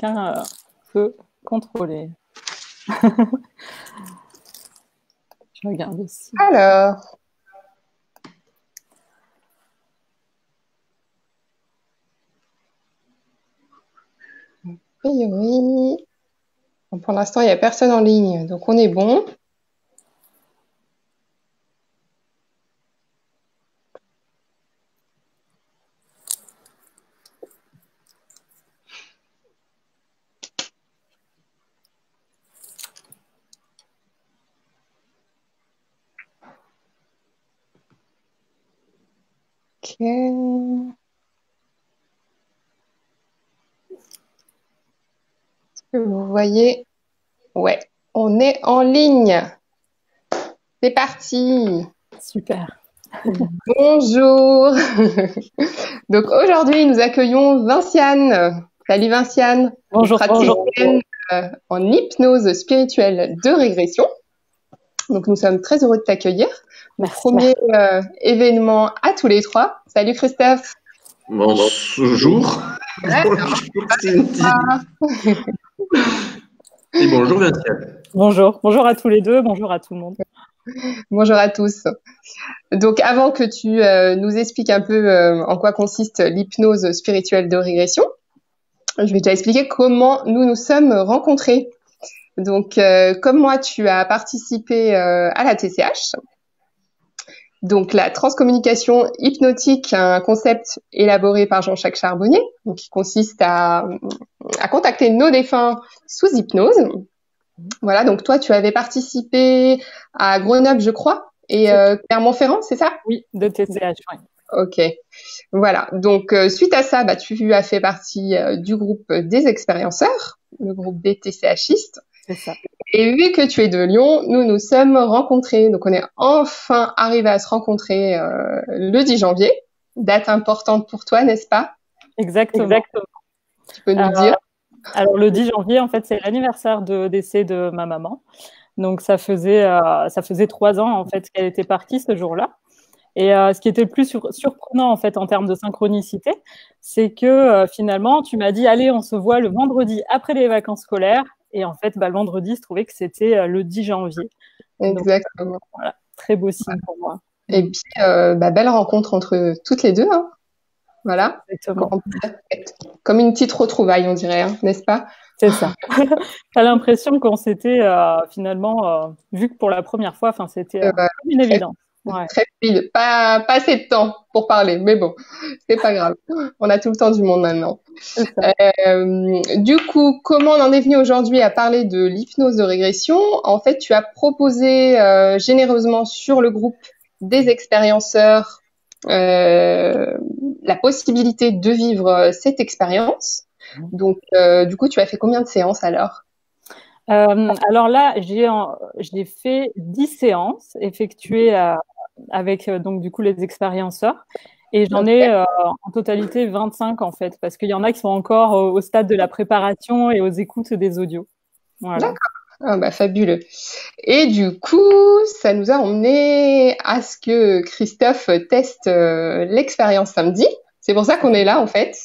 chacun peut contrôler. Je regarde aussi. Alors. A priori, pour l'instant, il n'y a personne en ligne, donc on est bon. Ok. Est-ce que vous voyez? Ouais, on est en ligne. C'est parti. Super. Bonjour. Donc aujourd'hui, nous accueillons Vinciane. Salut Vinciane. Bonjour. Praticienne en hypnose spirituelle de régression. Donc nous sommes très heureux de t'accueillir. Premier événement à tous les trois. Salut Christophe. Bonjour. Bonjour Cynthia. Et bonjour Vinciane. Bonjour à tous les deux, bonjour à tout le monde. Bonjour à tous. Donc avant que tu nous expliques un peu en quoi consiste l'hypnose spirituelle de régression, je vais t'expliquer comment nous nous sommes rencontrés. Donc comme moi, tu as participé à la TCH. Donc la transcommunication hypnotique, un concept élaboré par Jean-Jacques Charbonnier, donc qui consiste à contacter nos défunts sous hypnose. Voilà, donc toi tu avais participé à Grenoble, je crois, et Clermont-Ferrand, c'est ça? Oui, de TCH, oui. Ok, voilà. Donc suite à ça, tu as fait partie du groupe des expérienceurs, le groupe des TCHistes. C'est ça. Et vu que tu es de Lyon, nous nous sommes rencontrés. Donc, on est enfin arrivé à se rencontrer le 10 janvier. Date importante pour toi, n'est-ce pas? Exactement. Tu peux nous dire? Alors, le 10 janvier, en fait, c'est l'anniversaire de décès de ma maman. Donc, ça faisait 3 ans, en fait, qu'elle était partie ce jour-là. Et ce qui était le plus surprenant, en fait, en termes de synchronicité, c'est que finalement, tu m'as dit, allez, on se voit le vendredi après les vacances scolaires. Et en fait, le vendredi, je trouvais que c'était le 10 janvier. Exactement. Donc, voilà, très beau signe pour moi. Et puis, belle rencontre entre toutes les deux. Hein. Voilà. Exactement. Comme une petite retrouvaille, on dirait, hein, n'est-ce pas? C'est ça. T'as l'impression qu'on s'était finalement vu que pour la première fois, c'était une évidence. Ouais. Très rapide, pas assez de temps pour parler, mais bon, c'est pas grave. On a tout le temps du monde maintenant. Du coup, comment on en est venu aujourd'hui à parler de l'hypnose de régression? En fait, tu as proposé généreusement sur le groupe des expérienceurs la possibilité de vivre cette expérience. Donc, du coup, tu as fait combien de séances alors? Alors là, j'ai fait 10 séances effectuées avec donc du coup les expérienceurs et j'en ai en totalité 25 en fait parce qu'il y en a qui sont encore au stade de la préparation et aux écoutes des audios. Voilà. D'accord. Ah, fabuleux. Et du coup, ça nous a emmené à ce que Christophe teste l'expérience samedi. C'est pour ça qu'on est là en fait.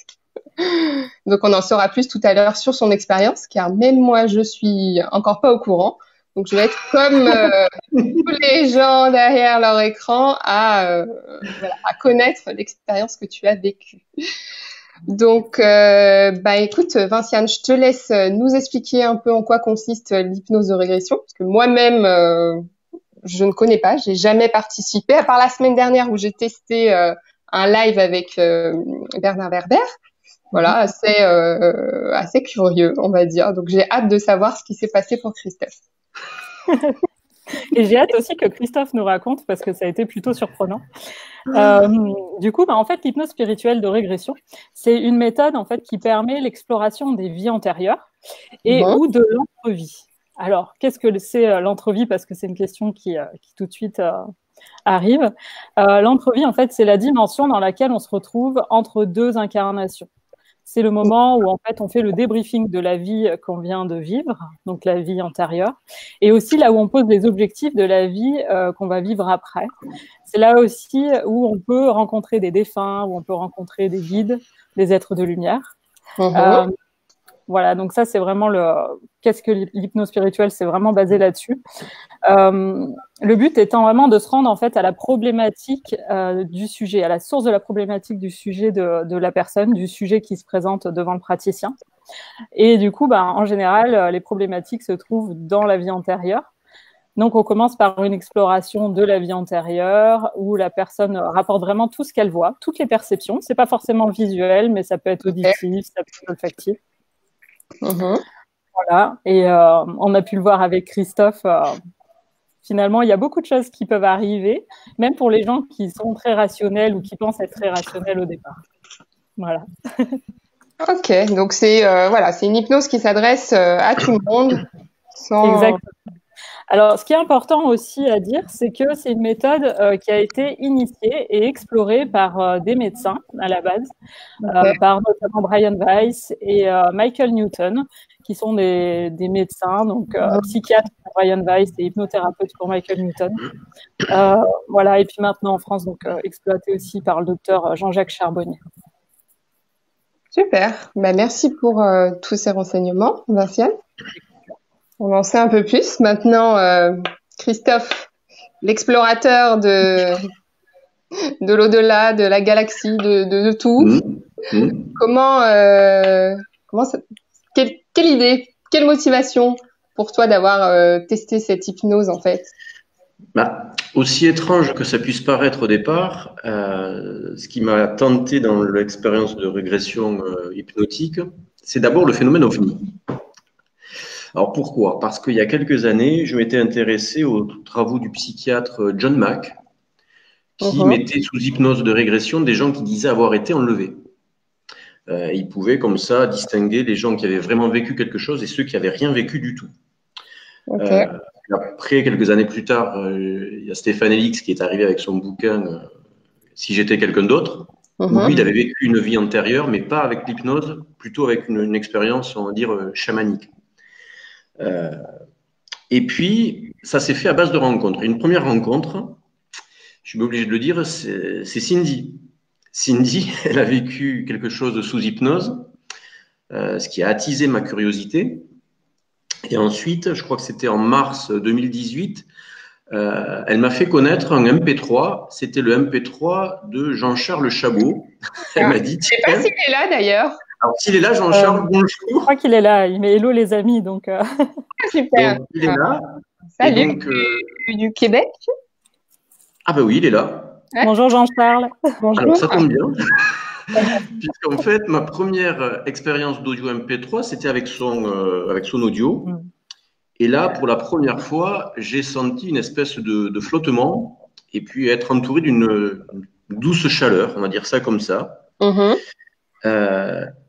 Donc, on en saura plus tout à l'heure sur son expérience, car même moi, je suis encore pas au courant. Donc, je vais être comme tous les gens derrière leur écran à connaître l'expérience que tu as vécue. Donc, écoute, Vinciane, je te laisse nous expliquer un peu en quoi consiste l'hypnose de régression, parce que moi-même, je ne connais pas, j'ai jamais participé, à part la semaine dernière où j'ai testé un live avec Bernard Werber. Voilà, assez curieux, on va dire. Donc, j'ai hâte de savoir ce qui s'est passé pour Christophe. Et j'ai hâte aussi que Christophe nous raconte parce que ça a été plutôt surprenant. Du coup, en fait, l'hypnose spirituelle de régression, c'est une méthode en fait qui permet l'exploration des vies antérieures et ou de l'entrevie. Alors, qu'est-ce que c'est l'entrevie? Parce que c'est une question qui tout de suite arrive. L'entrevie, en fait, c'est la dimension dans laquelle on se retrouve entre deux incarnations. C'est le moment où en fait on fait le débriefing de la vie qu'on vient de vivre, donc la vie antérieure, et aussi là où on pose les objectifs de la vie qu'on va vivre après. C'est là aussi où on peut rencontrer des défunts, où on peut rencontrer des guides, des êtres de lumière. Voilà, donc ça, c'est vraiment qu'est-ce que l'hypnose spirituelle, c'est vraiment basé là-dessus. Le but étant vraiment de se rendre en fait à la problématique du sujet, à la source de la problématique du sujet de la personne, du sujet qui se présente devant le praticien. Et du coup, en général, les problématiques se trouvent dans la vie antérieure. Donc, on commence par une exploration de la vie antérieure où la personne rapporte vraiment tout ce qu'elle voit, toutes les perceptions. C'est pas forcément visuel, mais ça peut être auditif, ça peut être olfactif. Voilà. Et on a pu le voir avec Christophe. Finalement, il y a beaucoup de choses qui peuvent arriver, même pour les gens qui sont très rationnels ou qui pensent être très rationnels au départ. Voilà. Ok, donc c'est une hypnose qui s'adresse à tout le monde. Exactement. Alors, ce qui est important aussi à dire, c'est que c'est une méthode qui a été initiée et explorée par des médecins à la base, par notamment Brian Weiss et Michael Newton, qui sont des médecins, donc psychiatres pour Brian Weiss et hypnothérapeute pour Michael Newton. Voilà, et puis maintenant en France, donc exploité aussi par le docteur Jean-Jacques Charbonnier. Super, merci pour tous ces renseignements, Vinciane. On en sait un peu plus. Maintenant, Christophe, l'explorateur de l'au-delà, de la galaxie, de tout. Quelle idée, quelle motivation pour toi d'avoir testé cette hypnose en fait? Aussi étrange que ça puisse paraître au départ, ce qui m'a tenté dans l'expérience de régression hypnotique, c'est d'abord le phénomène OVNI. Alors pourquoi? Parce qu'il y a quelques années, je m'étais intéressé aux travaux du psychiatre John Mack, qui mettait sous hypnose de régression des gens qui disaient avoir été enlevés. Il pouvait comme ça distinguer les gens qui avaient vraiment vécu quelque chose et ceux qui n'avaient rien vécu du tout. Après, quelques années plus tard, il y a Stéphane Elix qui est arrivé avec son bouquin Si j'étais quelqu'un d'autre, où lui, il avait vécu une vie antérieure, mais pas avec l'hypnose, plutôt avec une expérience, on va dire, chamanique. Et puis, ça s'est fait à base de rencontres. Une première rencontre, je suis obligé de le dire, c'est Cindy. Cindy, elle a vécu quelque chose sous hypnose, ce qui a attisé ma curiosité. Et ensuite, je crois que c'était en mars 2018, elle m'a fait connaître un MP3. C'était le MP3 de Jean-Charles Chabot. Elle m'a dit. Je ne sais pas s'il est là d'ailleurs. Alors, s'il est là, Jean-Charles, bonjour. Je crois qu'il est là. Il met hello les amis. Donc, super. Donc, il est là. Salut, donc, du Québec. Ah ben oui, il est là. Bonjour Jean-Charles. Bonjour. Alors, ça tombe bien. Puisqu'en fait, ma première expérience d'audio MP3, c'était avec son audio. Et là, pour la première fois, j'ai senti une espèce de flottement et puis être entouré d'une douce chaleur, on va dire ça comme ça.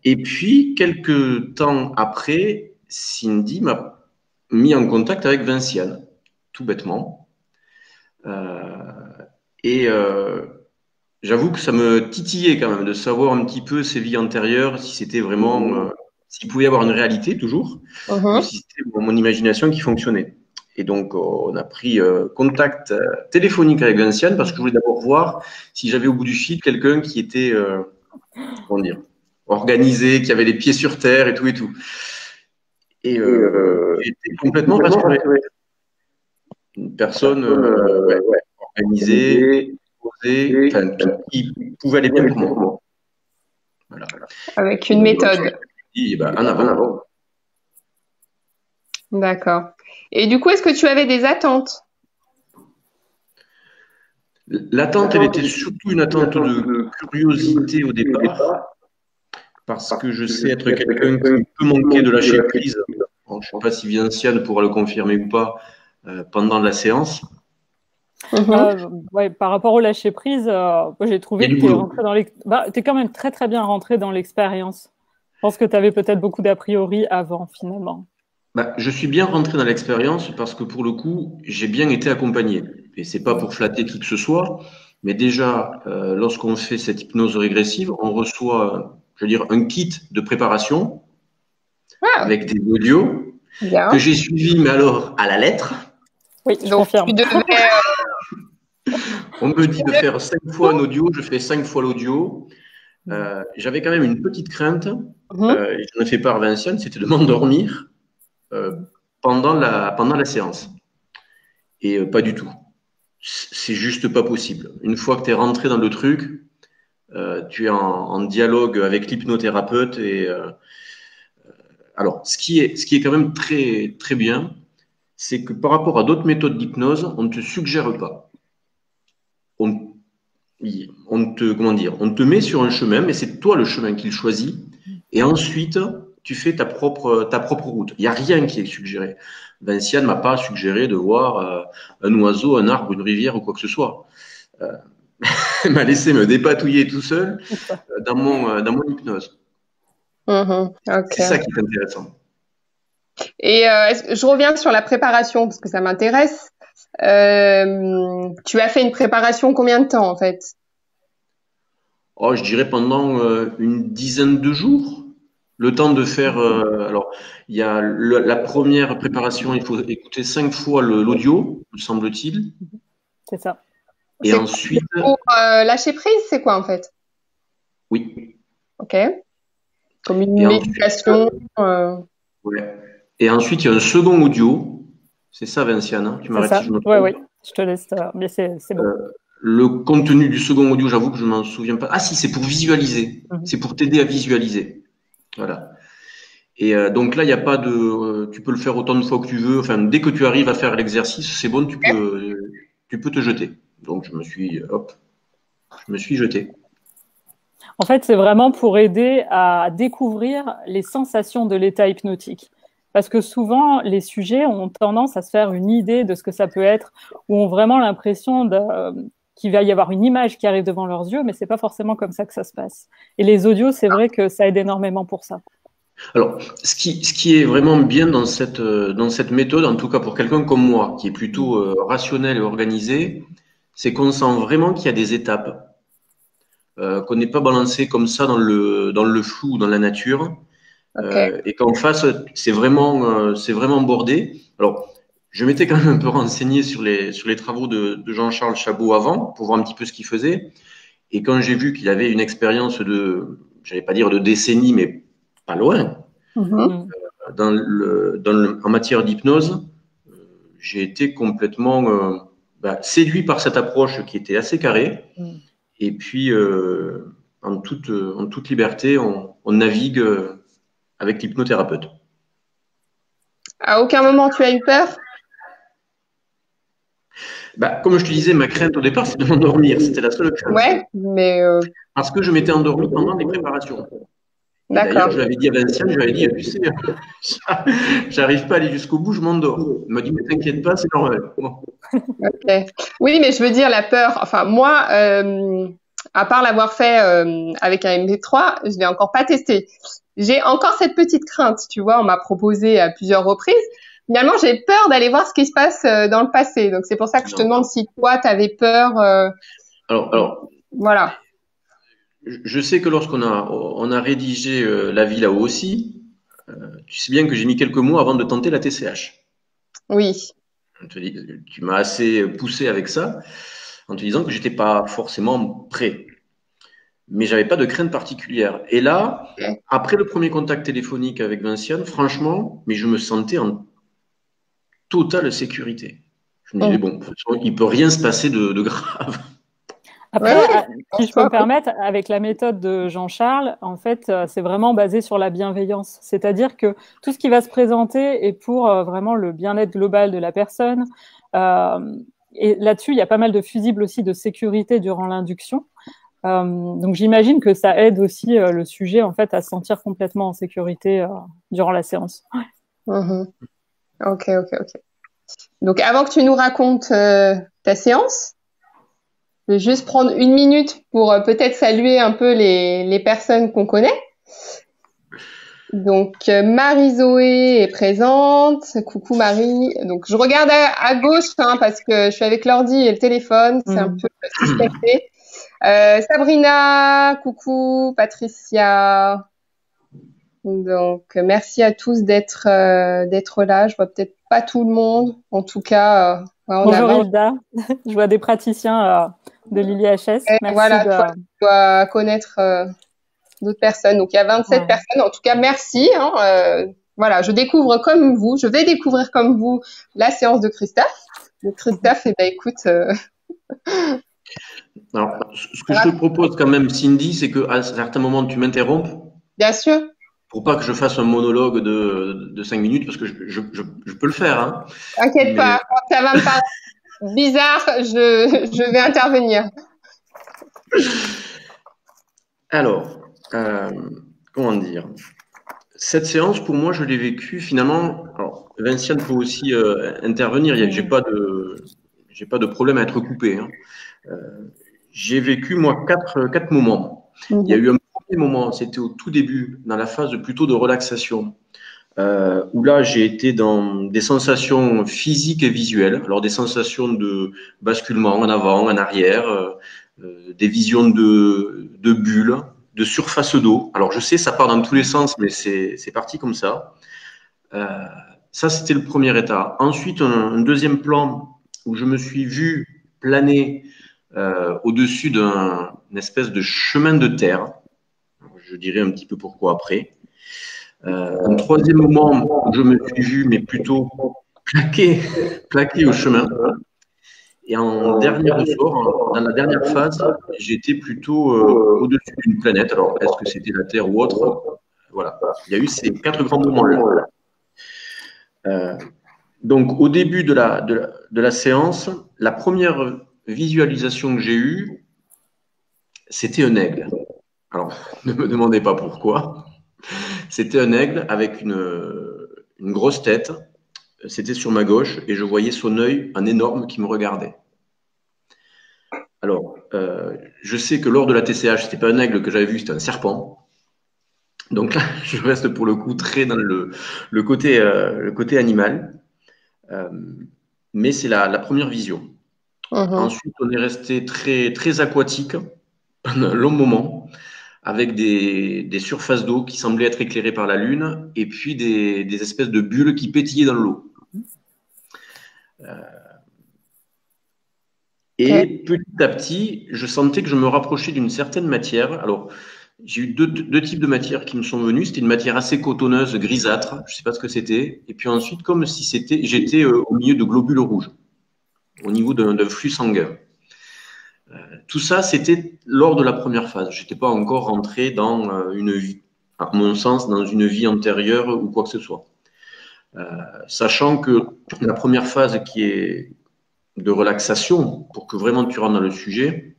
Et puis, quelques temps après, Cindy m'a mis en contact avec Vinciane, tout bêtement. J'avoue que ça me titillait quand même de savoir un petit peu ses vies antérieures, si c'était vraiment, s'il pouvait y avoir une réalité toujours, ou si c'était mon imagination qui fonctionnait. Et donc, on a pris contact téléphonique avec Vinciane parce que je voulais d'abord voir si j'avais au bout du fil quelqu'un qui était, comment dire, organisé, qui avait les pieds sur terre et tout et tout. Et j'étais complètement rassuré. Une personne organisée, posée, qui pouvait aller bien pour moi. Voilà. Avec une méthode. En avant. D'accord. Et du coup, est-ce que tu avais des attentes? L'attente, elle était surtout une attente de curiosité au départ, parce que je sais être quelqu'un qui peut manquer de lâcher prise. Bon, je ne sais pas si Vinciane pourra le confirmer ou pas pendant la séance. Par rapport au lâcher prise, j'ai trouvé que tu es quand même très très bien rentré dans l'expérience. Je pense que tu avais peut-être beaucoup d'a priori avant finalement. Je suis bien rentré dans l'expérience parce que pour le coup, j'ai bien été accompagné. Et c'est pas pour flatter qui que ce soit, mais déjà, lorsqu'on fait cette hypnose régressive, on reçoit, je veux dire, un kit de préparation avec des audios que j'ai suivis, mais alors à la lettre. Oui, je confirme. On me dit de faire 5 fois un audio, je fais 5 fois l'audio. J'avais quand même une petite crainte et j'en ai fait part à Vinciane, c'était de m'endormir pendant la séance. Et pas du tout. C'est juste pas possible. Une fois que tu es rentré dans le truc, tu es en dialogue avec l'hypnothérapeute. Et alors, ce qui est quand même très, très bien, c'est que par rapport à d'autres méthodes d'hypnose, on ne te suggère pas. On te met sur un chemin, mais c'est toi le chemin qu'il choisit. Et ensuite, tu fais ta propre route. Il n'y a rien qui est suggéré. Vinciane m'a pas suggéré de voir un oiseau, un arbre, une rivière ou quoi que ce soit. Elle m'a laissé me dépatouiller tout seul dans mon hypnose. Ok. C'est ça qui est intéressant. Et je reviens sur la préparation parce que ça m'intéresse. Tu as fait une préparation combien de temps en fait? Oh, je dirais pendant une dizaine de jours. Le temps de faire. Alors, il y a la première préparation, il faut écouter 5 fois l'audio, me semble-t-il. C'est ça. Et ensuite. Pour lâcher prise, c'est quoi en fait? Oui. Ok. Comme une méditation. Ouais. Et ensuite, il y a un second audio. C'est ça, Vinciane, hein? Tu m'arrêtes si je me trompe. Oui, je te laisse. Mais c'est bon. Le contenu du second audio, j'avoue que je ne m'en souviens pas. Ah si, c'est pour visualiser. C'est pour t'aider à visualiser. Voilà. Et donc là, il n'y a pas de. Tu peux le faire autant de fois que tu veux. Enfin, dès que tu arrives à faire l'exercice, c'est bon, tu peux te jeter. Donc je me suis jeté. En fait, c'est vraiment pour aider à découvrir les sensations de l'état hypnotique. Parce que souvent, les sujets ont tendance à se faire une idée de ce que ça peut être, ou ont vraiment l'impression qu'il va y avoir une image qui arrive devant leurs yeux, mais c'est pas forcément comme ça que ça se passe. Et les audios, c'est vrai que ça aide énormément pour ça. Alors, ce qui est vraiment bien dans cette méthode, en tout cas pour quelqu'un comme moi, qui est plutôt rationnel et organisé, c'est qu'on sent vraiment qu'il y a des étapes, qu'on n'est pas balancé comme ça dans le flou, dans la nature, et qu'en face, c'est vraiment bordé. Alors, je m'étais quand même un peu renseigné sur les travaux de Jean-Charles Chabot avant, pour voir un petit peu ce qu'il faisait. Et quand j'ai vu qu'il avait une expérience j'allais pas dire de décennies, mais pas loin, en matière d'hypnose, j'ai été complètement séduit par cette approche qui était assez carrée. Et puis, en toute liberté, on navigue avec l'hypnothérapeute. À aucun moment tu as eu peur? Comme je te disais, ma crainte au départ, c'est de m'endormir. C'était la seule crainte. Ouais, mais parce que je m'étais endormi pendant les préparations. D'accord. D'ailleurs, je l'avais dit à Vinciane, je lui avais dit, tu sais, j'arrive pas à aller jusqu'au bout, je m'endors. Il m'a dit, mais t'inquiète pas, c'est normal. Bon. Okay. Oui, mais je veux dire la peur. Enfin, moi, à part l'avoir fait avec un MP3, je l'ai encore pas testé. J'ai encore cette petite crainte, tu vois. On m'a proposé à plusieurs reprises. Finalement, j'ai peur d'aller voir ce qui se passe dans le passé. Donc, c'est pour ça que je te demande si toi, tu avais peur. Alors, voilà. Je sais que lorsqu'on a rédigé La vie là-haut aussi, tu sais bien que j'ai mis quelques mois avant de tenter la TCH. Oui. Tu m'as assez poussé avec ça, en te disant que j'étais pas forcément prêt. Mais j'avais pas de crainte particulière. Et là, après le premier contact téléphonique avec Vinciane, franchement, mais je me sentais en totale sécurité. Je me disais, bon, de toute façon, il peut rien se passer de grave. Après, si je peux me permettre, avec la méthode de Jean-Charles, en fait, c'est vraiment basé sur la bienveillance. C'est-à-dire que tout ce qui va se présenter est pour vraiment le bien-être global de la personne. Et là-dessus, il y a pas mal de fusibles aussi de sécurité durant l'induction. Donc, j'imagine que ça aide aussi le sujet, en fait, à se sentir complètement en sécurité durant la séance. Ok. Donc, avant que tu nous racontes ta séance, je vais juste prendre une minute pour peut-être saluer un peu les personnes qu'on connaît. Donc, Marie-Zoé est présente. Coucou Marie. Donc, je regarde à gauche parce que je suis avec l'ordi et le téléphone. C'est un peu suspecté. Sabrina, coucou. Patricia. Donc, merci à tous d'être là. Je vois peut-être pas tout le monde. En tout cas, bonjour Hilda. Je vois des praticiens de l'ILHS. Merci. Voilà, tu dois connaître d'autres personnes. Donc, il y a 27 personnes. En tout cas, merci. Voilà, je découvre comme vous. Je vais découvrir comme vous la séance de Christophe. Donc, Christophe, eh ben, écoute. Alors, ce que je te propose quand même, Cindy, c'est qu'à certains moments, tu m'interrompes. Bien sûr. Pour pas que je fasse un monologue de 5 minutes, parce que je peux le faire. Hein. T'inquiète pas, quand ça va me paraître bizarre, je vais intervenir. Alors, comment dire? Cette séance, pour moi, je l'ai vécue finalement. Alors, Vinciane peut aussi intervenir. J'ai pas de problème à être coupé. Hein. J'ai vécu moi quatre moments. Il y a eu un premier moment, c'était au tout début, dans la phase plutôt de relaxation, où là j'ai été dans des sensations physiques et visuelles. Alors des sensations de basculement en avant, en arrière, des visions de bulles, de surface d'eau. Alors je sais, ça part dans tous les sens, mais c'est parti comme ça. Ça, c'était le premier état. Ensuite, un deuxième plan où je me suis vu planer au-dessus d'une espèce de chemin de terre. Je dirais un petit peu pourquoi après. Un troisième moment où je me suis vu, mais plutôt plaqué au chemin. Et en dernier ressort, dans la dernière phase, j'étais plutôt au-dessus d'une planète. Alors, est-ce que c'était la Terre ou autre? Voilà. Il y a eu ces 4 grands moments-là. Donc, au début de la séance, la première visualisation que j'ai eue, c'était un aigle. Alors, ne me demandez pas pourquoi. C'était un aigle avec une grosse tête. C'était sur ma gauche et je voyais son œil, un énorme, qui me regardait. Alors, je sais que lors de la TCH, c'était pas un aigle que j'avais vu, c'était un serpent. Donc là, je reste pour le coup très dans le côté animal. Mais c'est la première vision. Ensuite, on est resté très, très aquatique pendant un long moment, avec des surfaces d'eau qui semblaient être éclairées par la lune, et puis des espèces de bulles qui pétillaient dans l'eau. Et petit à petit, je sentais que je me rapprochais d'une certaine matière. Alors, j'ai eu deux types de matières qui me sont venues. C'était une matière assez cotonneuse, grisâtre, je ne sais pas ce que c'était. Et puis ensuite, comme si j'étais au milieu de globules rouges, au niveau d'un flux sanguin. Tout ça, c'était lors de la première phase. Je n'étais pas encore rentré dans une vie, à mon sens, dans une vie antérieure ou quoi que ce soit. Sachant que la première phase qui est de relaxation, pour que vraiment tu rentres dans le sujet,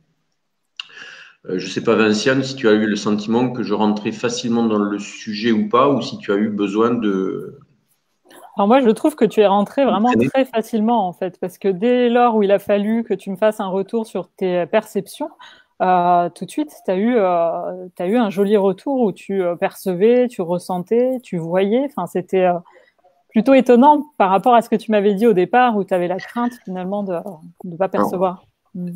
je ne sais pas, Vinciane, si tu as eu le sentiment que je rentrais facilement dans le sujet ou pas, ou si tu as eu besoin de... Alors moi, je trouve que tu es rentré vraiment très facilement, en fait, parce que dès lors où il a fallu que tu me fasses un retour sur tes perceptions, tout de suite, tu as eu un joli retour où tu percevais, tu ressentais, tu voyais. Enfin, c'était plutôt étonnant par rapport à ce que tu m'avais dit au départ, où tu avais la crainte finalement de ne pas percevoir.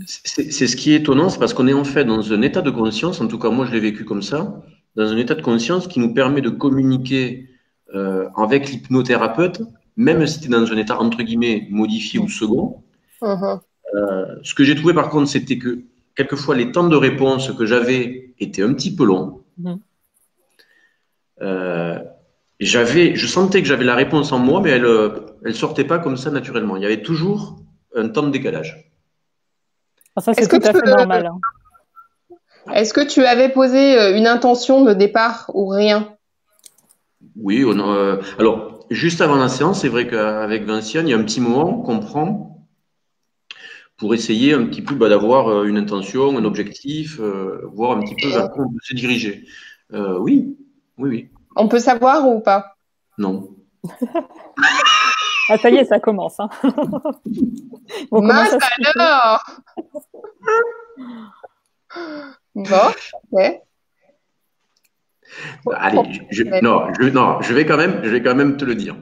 C'est ce qui est étonnant, c'est parce qu'on est en fait dans un état de conscience, en tout cas moi je l'ai vécu comme ça, dans un état de conscience qui nous permet de communiquer avec l'hypnothérapeute, même si tu es dans un état entre guillemets modifié ou second. Ce que j'ai trouvé par contre, c'était que quelquefois les temps de réponse que j'avais étaient un petit peu longs. Je sentais que j'avais la réponse en moi, mais elle sortait pas comme ça naturellement. Il y avait toujours un temps de décalage. Ça, c'est tout à fait normal. Est-ce que tu avais posé une intention de départ ou rien? Oui, alors juste avant la séance, c'est vrai qu'avec Vinciane, il y a un petit moment qu'on prend pour essayer un petit peu d'avoir une intention, un objectif, voir un petit peu vers quoi on peut se diriger. Oui. On peut savoir ou pas? Non. Ah, ça y est, ça commence. Hein. Mince alors. Bon, ok. Allez, je vais quand même te le dire.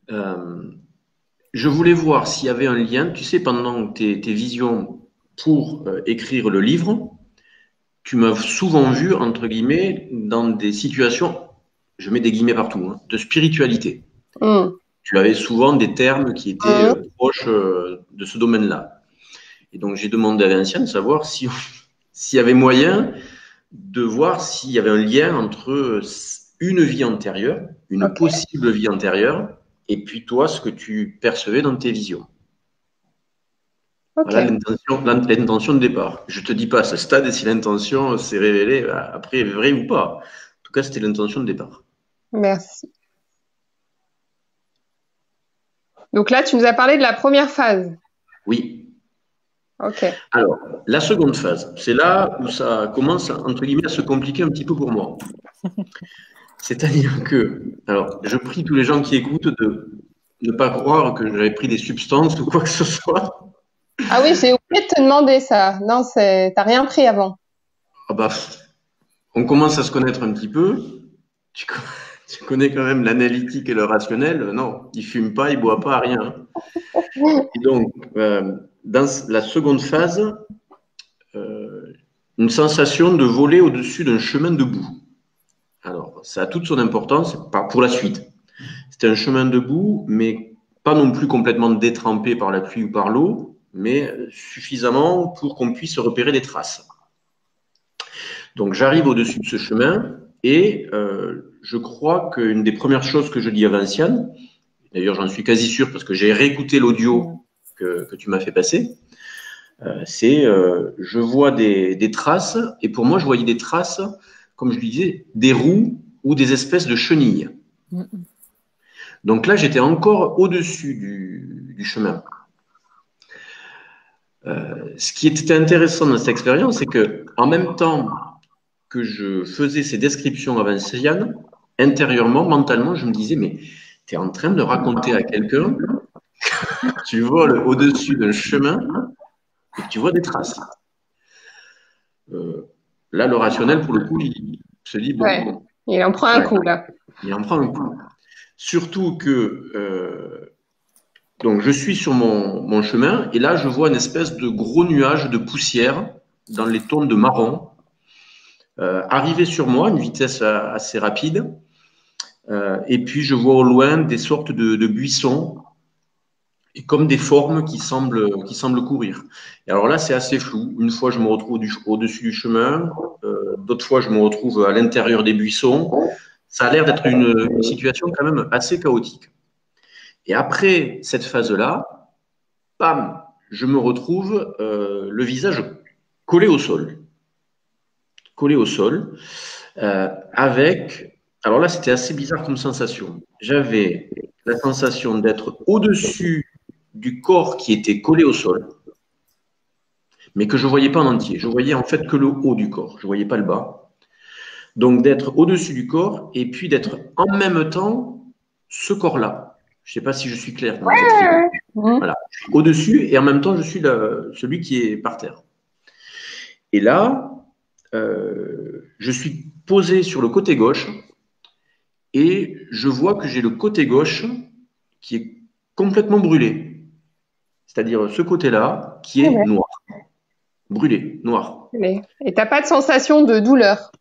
Je voulais voir s'il y avait un lien. Tu sais, pendant tes visions pour écrire le livre, tu m'as souvent vu, entre guillemets, dans des situations, je mets des guillemets partout, hein, de spiritualité. Tu avais souvent des termes qui étaient proches de ce domaine-là. Et donc, j'ai demandé à Vinciane de savoir s'il y avait moyen de voir s'il y avait un lien entre une vie antérieure, une possible vie antérieure, et puis toi, ce que tu percevais dans tes visions. Voilà l'intention de départ. Je ne te dis pas à ce stade si l'intention s'est révélée après vraie ou pas. En tout cas, c'était l'intention de départ. Merci. Donc là, tu nous as parlé de la première phase. Oui. Ok. Alors, la seconde phase, c'est là où ça commence, entre guillemets, à se compliquer un petit peu pour moi. C'est-à-dire que, alors, je prie tous les gens qui écoutent de ne pas croire que j'avais pris des substances ou quoi que ce soit. Ah oui, j'ai oublié de te demander ça. Non, t'as rien pris avant. Ah bah, on commence à se connaître un petit peu. Tu connais quand même l'analytique et le rationnel. Non, il fume pas, il boit pas, rien. Et donc, dans la seconde phase, une sensation de voler au-dessus d'un chemin de boue. Alors, ça a toute son importance pour la suite. C'était un chemin de boue, mais pas non plus complètement détrempé par la pluie ou par l'eau, mais suffisamment pour qu'on puisse repérer des traces. Donc, j'arrive au-dessus de ce chemin et je crois qu'une des premières choses que je dis à Vinciane, d'ailleurs j'en suis quasi sûr parce que j'ai réécouté l'audio que tu m'as fait passer, c'est je vois des traces, et pour moi je voyais des traces, comme je lui disais, des roues ou des espèces de chenilles. Donc là j'étais au-dessus du chemin. Ce qui était intéressant dans cette expérience, c'est que en même temps que je faisais ces descriptions à Vinciane, intérieurement, mentalement, je me disais, mais tu es en train de raconter à quelqu'un que tu voles au-dessus d'un chemin et que tu vois des traces. Là, le rationnel, pour le coup, il se dit, bon, ouais, il en prend un coup, là. Il en prend un coup. Surtout que, donc, je suis sur mon chemin et là, je vois une espèce de gros nuage de poussière dans les tons de marron arriver sur moi à une vitesse assez rapide. Et puis, je vois au loin des sortes de buissons et comme des formes qui semblent courir. Et alors là, c'est assez flou. Une fois, je me retrouve au-dessus du chemin. D'autres fois, je me retrouve à l'intérieur des buissons. Ça a l'air d'être une situation quand même assez chaotique. Et après cette phase-là, bam, je me retrouve le visage collé au sol. Collé au sol, avec... Alors là, c'était assez bizarre comme sensation. J'avais la sensation d'être au-dessus du corps qui était collé au sol, mais que je ne voyais pas en entier. Je voyais en fait que le haut du corps, je ne voyais pas le bas. Donc d'être au-dessus du corps et puis d'être en même temps ce corps-là. Je ne sais pas si je suis clair dans cette explication. Voilà, au-dessus et en même temps je suis celui qui est par terre. Et là, je suis posé sur le côté gauche et je vois que j'ai le côté gauche qui est complètement brûlé. C'est-à-dire ce côté-là qui est noir. Brûlé, noir. Et tu n'as pas de sensation de douleur?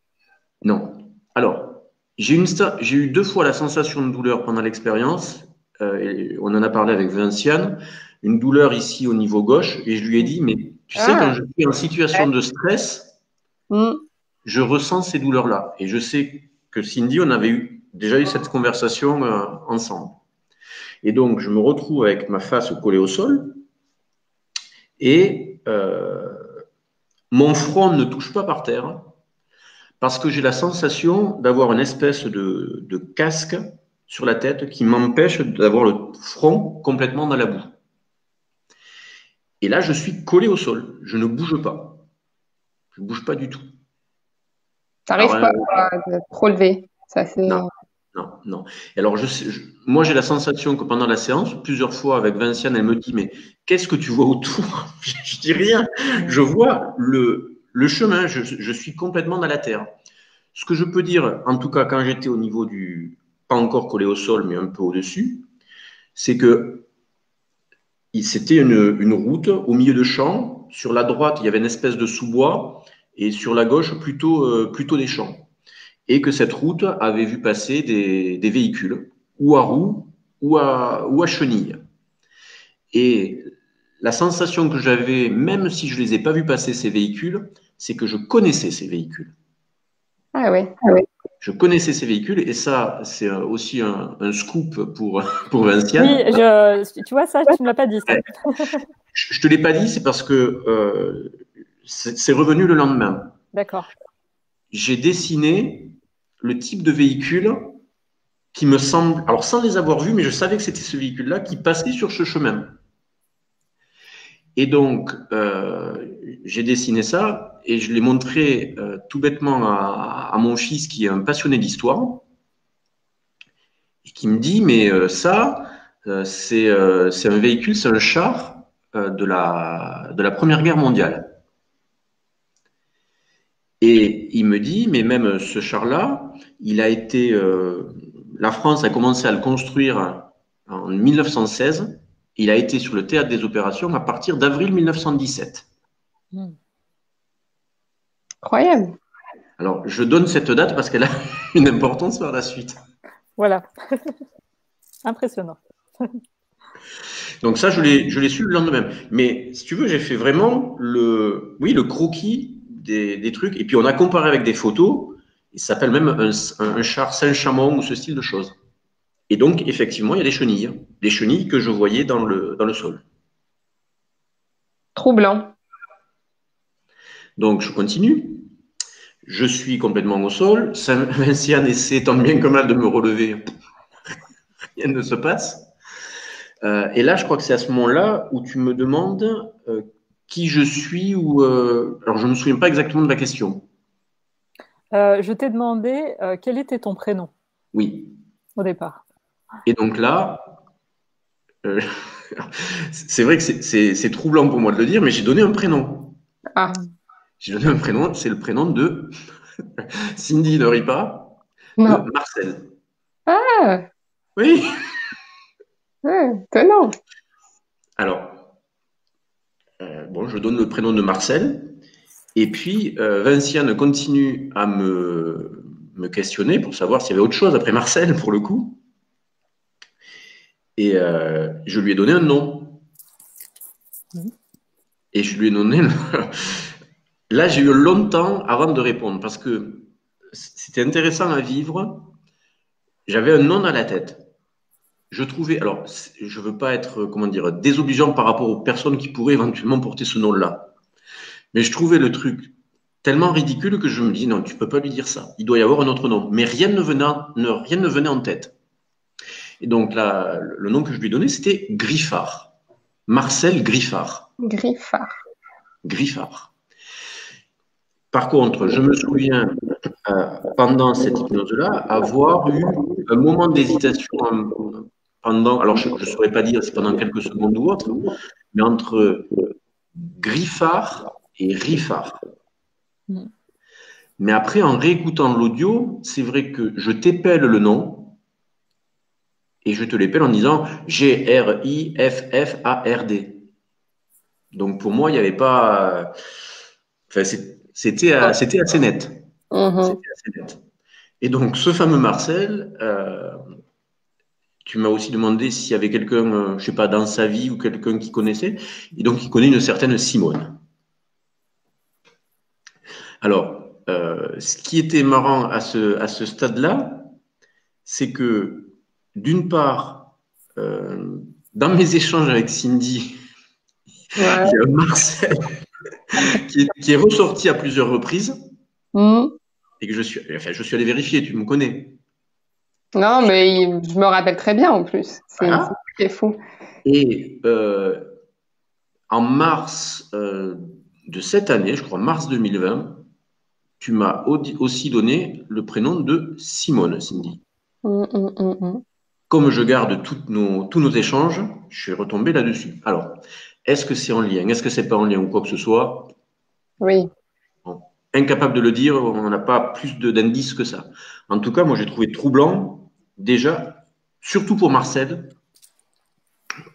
Non. Alors, j'ai eu 2 fois la sensation de douleur pendant l'expérience. Et on en a parlé avec Vinciane. Une douleur ici au niveau gauche. Et je lui ai dit, mais tu sais, quand je suis en situation de stress, je ressens ces douleurs-là. Et je sais que Cindy, on avait déjà eu cette conversation ensemble. Et donc, je me retrouve avec ma face collée au sol. Et mon front ne touche pas par terre parce que j'ai la sensation d'avoir une espèce de casque sur la tête qui m'empêche d'avoir le front complètement dans la boue. Et là, je suis collé au sol. Je ne bouge pas. Je ne bouge pas du tout. Tu n'arrives pas à te relever. Ça, non. Non. Et alors, moi, j'ai la sensation que pendant la séance, plusieurs fois avec Vinciane, elle me dit, mais qu'est-ce que tu vois autour? Je dis rien. Je vois le chemin. Je suis complètement dans la terre. Ce que je peux dire, en tout cas, quand j'étais au niveau pas encore collé au sol, mais un peu au-dessus, c'est que c'était une route au milieu de champs. Sur la droite, il y avait une espèce de sous-bois et sur la gauche, plutôt des champs. Et que cette route avait vu passer des véhicules, ou à roues, ou à chenilles. Et la sensation que j'avais, même si je ne les ai pas vus passer, ces véhicules, c'est que je connaissais ces véhicules. Ah ouais. Je connaissais ces véhicules et ça, c'est aussi un scoop pour Oui, Vinciane. tu vois ça, tu ne me l'as pas dit ça. Je te l'ai pas dit, c'est parce que c'est revenu le lendemain. D'accord. J'ai dessiné le type de véhicule qui me semble, alors sans les avoir vus, mais je savais que c'était ce véhicule-là qui passait sur ce chemin. Et donc, j'ai dessiné ça et je l'ai montré tout bêtement à mon fils qui est un passionné d'histoire et qui me dit, mais c'est un véhicule, c'est un char de la Première Guerre mondiale. Et il me dit, mais même ce char-là, il a été, la France a commencé à le construire en 1916. Il a été sur le théâtre des opérations à partir d'avril 1917. Incroyable. Alors, je donne cette date parce qu'elle a une importance par la suite. Voilà. Impressionnant. Donc ça, je l'ai su le lendemain. Mais si tu veux, j'ai fait vraiment le croquis des trucs. Et puis, on a comparé avec des photos. Il s'appelle même un char Saint-Chamond ou ce style de choses. Et donc, effectivement, il y a des chenilles. Des chenilles que je voyais dans le sol. Troublant. Donc, je continue. Je suis complètement au sol. Vinciane essaie tant bien que mal de me relever. Rien ne se passe. Et là, je crois que c'est à ce moment-là où tu me demandes qui je suis ou alors je ne me souviens pas exactement de la question. Je t'ai demandé quel était ton prénom Oui. au départ. Et donc là, euh, c'est vrai que c'est troublant pour moi de le dire, mais j'ai donné un prénom. Ah. J'ai donné un prénom, c'est le prénom de Cindy, ne ris pas, de Non. Marcel. Ah. Oui. Étonnant. Alors, bon, je donne le prénom de Marcel. Et puis, Vinciane continue à me questionner pour savoir s'il y avait autre chose après Marcel, pour le coup. Et je lui ai donné un nom. Et je lui ai donné... Là, j'ai eu longtemps avant de répondre, parce que c'était intéressant à vivre. J'avais un nom dans la tête. Je trouvais... Alors, je ne veux pas être, comment dire, désobligeant par rapport aux personnes qui pourraient éventuellement porter ce nom-là. Mais je trouvais le truc tellement ridicule que je me dis non, tu peux pas lui dire ça. Il doit y avoir un autre nom. Mais rien ne venait en tête. Et donc là, le nom que je lui ai donné, c'était Griffard. Marcel Griffard. Griffard. Griffard. Par contre, je me souviens, pendant cette hypnose-là, avoir eu un moment d'hésitation pendant, alors je ne saurais pas dire si pendant quelques secondes ou autre, mais entre Griffard et Riffard. Mais après, en réécoutant l'audio, c'est vrai que je t'épelle le nom et je te l'épelle en disant G-R-I-F-F-A-R-D. Donc pour moi, il n'y avait pas. Enfin, c'était assez net. C'était assez net. Et donc, ce fameux Marcel, tu m'as aussi demandé s'il y avait quelqu'un, je ne sais pas, dans sa vie ou quelqu'un qui connaissait. Et donc, il connaît une certaine Simone. Alors, ce qui était marrant à ce stade-là, c'est que, d'une part, dans mes échanges avec Cindy, il y a Marcel qui est ressorti à plusieurs reprises et que je suis allé vérifier, tu me connais. Non, mais je me rappelle très bien en plus. C'est fou. Et en mars de cette année, je crois mars 2020, tu m'as aussi donné le prénom de Simone, Cindy. Comme je garde tous nos échanges, je suis retombé là-dessus. Alors, est-ce que c'est en lien? Est-ce que c'est pas en lien ou quoi que ce soit? Oui. Bon, incapable de le dire, on n'a pas plus d'indices que ça. En tout cas, moi, j'ai trouvé troublant, déjà, surtout pour Marcel,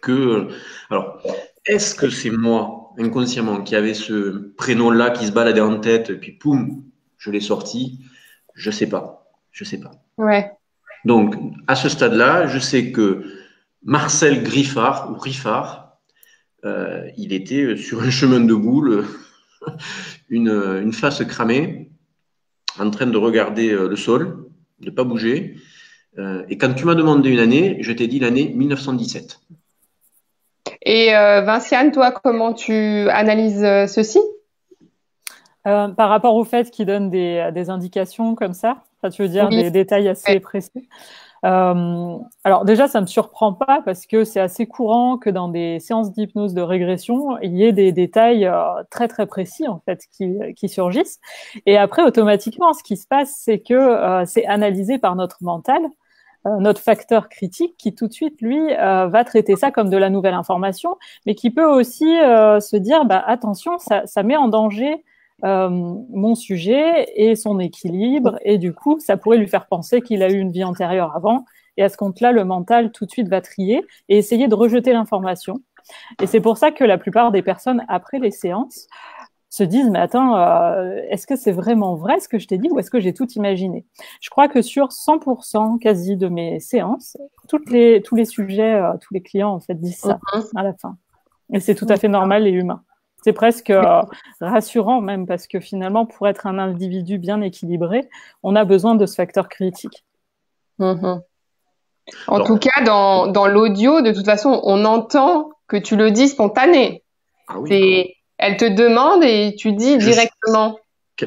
que... Alors, est-ce que c'est moi, inconsciemment, qui avait ce prénom-là qui se baladait en tête, et puis poum, je l'ai sorti? Je sais pas. Je sais pas. Ouais. Donc, à ce stade-là, je sais que Marcel Griffard, ou Riffard, il était sur un chemin de boule, une face cramée, en train de regarder le sol, de ne pas bouger. Et quand tu m'as demandé une année, je t'ai dit l'année 1917. Et Vinciane, toi, comment tu analyses ceci? Par rapport au fait qu'il donne des indications comme ça, enfin, tu veux dire Oui. des détails assez précis. Alors déjà, ça me surprend pas parce que c'est assez courant que dans des séances d'hypnose de régression, il y ait des détails très très précis en fait qui surgissent. Et après, automatiquement, ce qui se passe, c'est que c'est analysé par notre mental, notre facteur critique, qui tout de suite lui va traiter ça comme de la nouvelle information, mais qui peut aussi se dire, bah attention, ça met en danger mon sujet et son équilibre, et du coup, ça pourrait lui faire penser qu'il a eu une vie antérieure avant, et à ce compte-là, le mental tout de suite va trier et essayer de rejeter l'information. Et c'est pour ça que la plupart des personnes, après les séances, se disent, mais attends, est-ce que c'est vraiment vrai ce que je t'ai dit ou est-ce que j'ai tout imaginé? Je crois que sur 100% quasi de mes séances, tous les sujets, tous les clients en fait disent ça à la fin. Et c'est tout à fait normal et humain. C'est presque rassurant même parce que finalement, pour être un individu bien équilibré, on a besoin de ce facteur critique. En tout cas, dans l'audio, de toute façon, on entend que tu le dis spontané. Ah oui. Elle te demande et tu dis directement.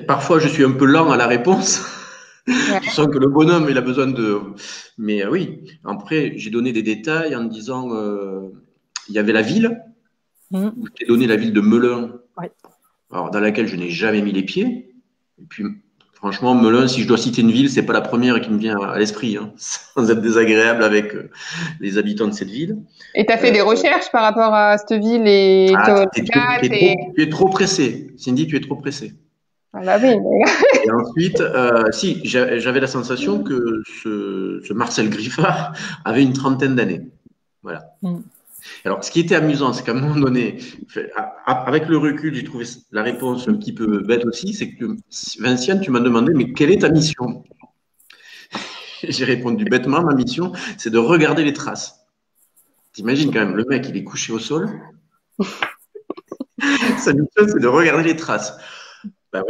Parfois, je suis un peu lent à la réponse. Je sens que le bonhomme, il a besoin de… Mais oui, après, j'ai donné des détails en disant, il y avait la ville, où je t'ai donné la ville de Melun, alors, dans laquelle je n'ai jamais mis les pieds. Et puis, franchement, Melun, si je dois citer une ville, c'est pas la première qui me vient à l'esprit, hein, sans être désagréable avec les habitants de cette ville. Et tu as fait des recherches par rapport à cette ville et tu es trop pressé. Cindy, tu es trop pressé. Ah bah oui. Et ensuite, si, j'avais la sensation que ce Marcel Griffard avait une trentaine d'années. Voilà. Alors, ce qui était amusant, c'est qu'à un moment donné, avec le recul, j'ai trouvé la réponse un petit peu bête aussi, c'est que Vinciane, tu m'as demandé, mais quelle est ta mission? J'ai répondu bêtement, ma mission, c'est de regarder les traces. T'imagines quand même, le mec, il est couché au sol. Sa mission, c'est de regarder les traces. Ben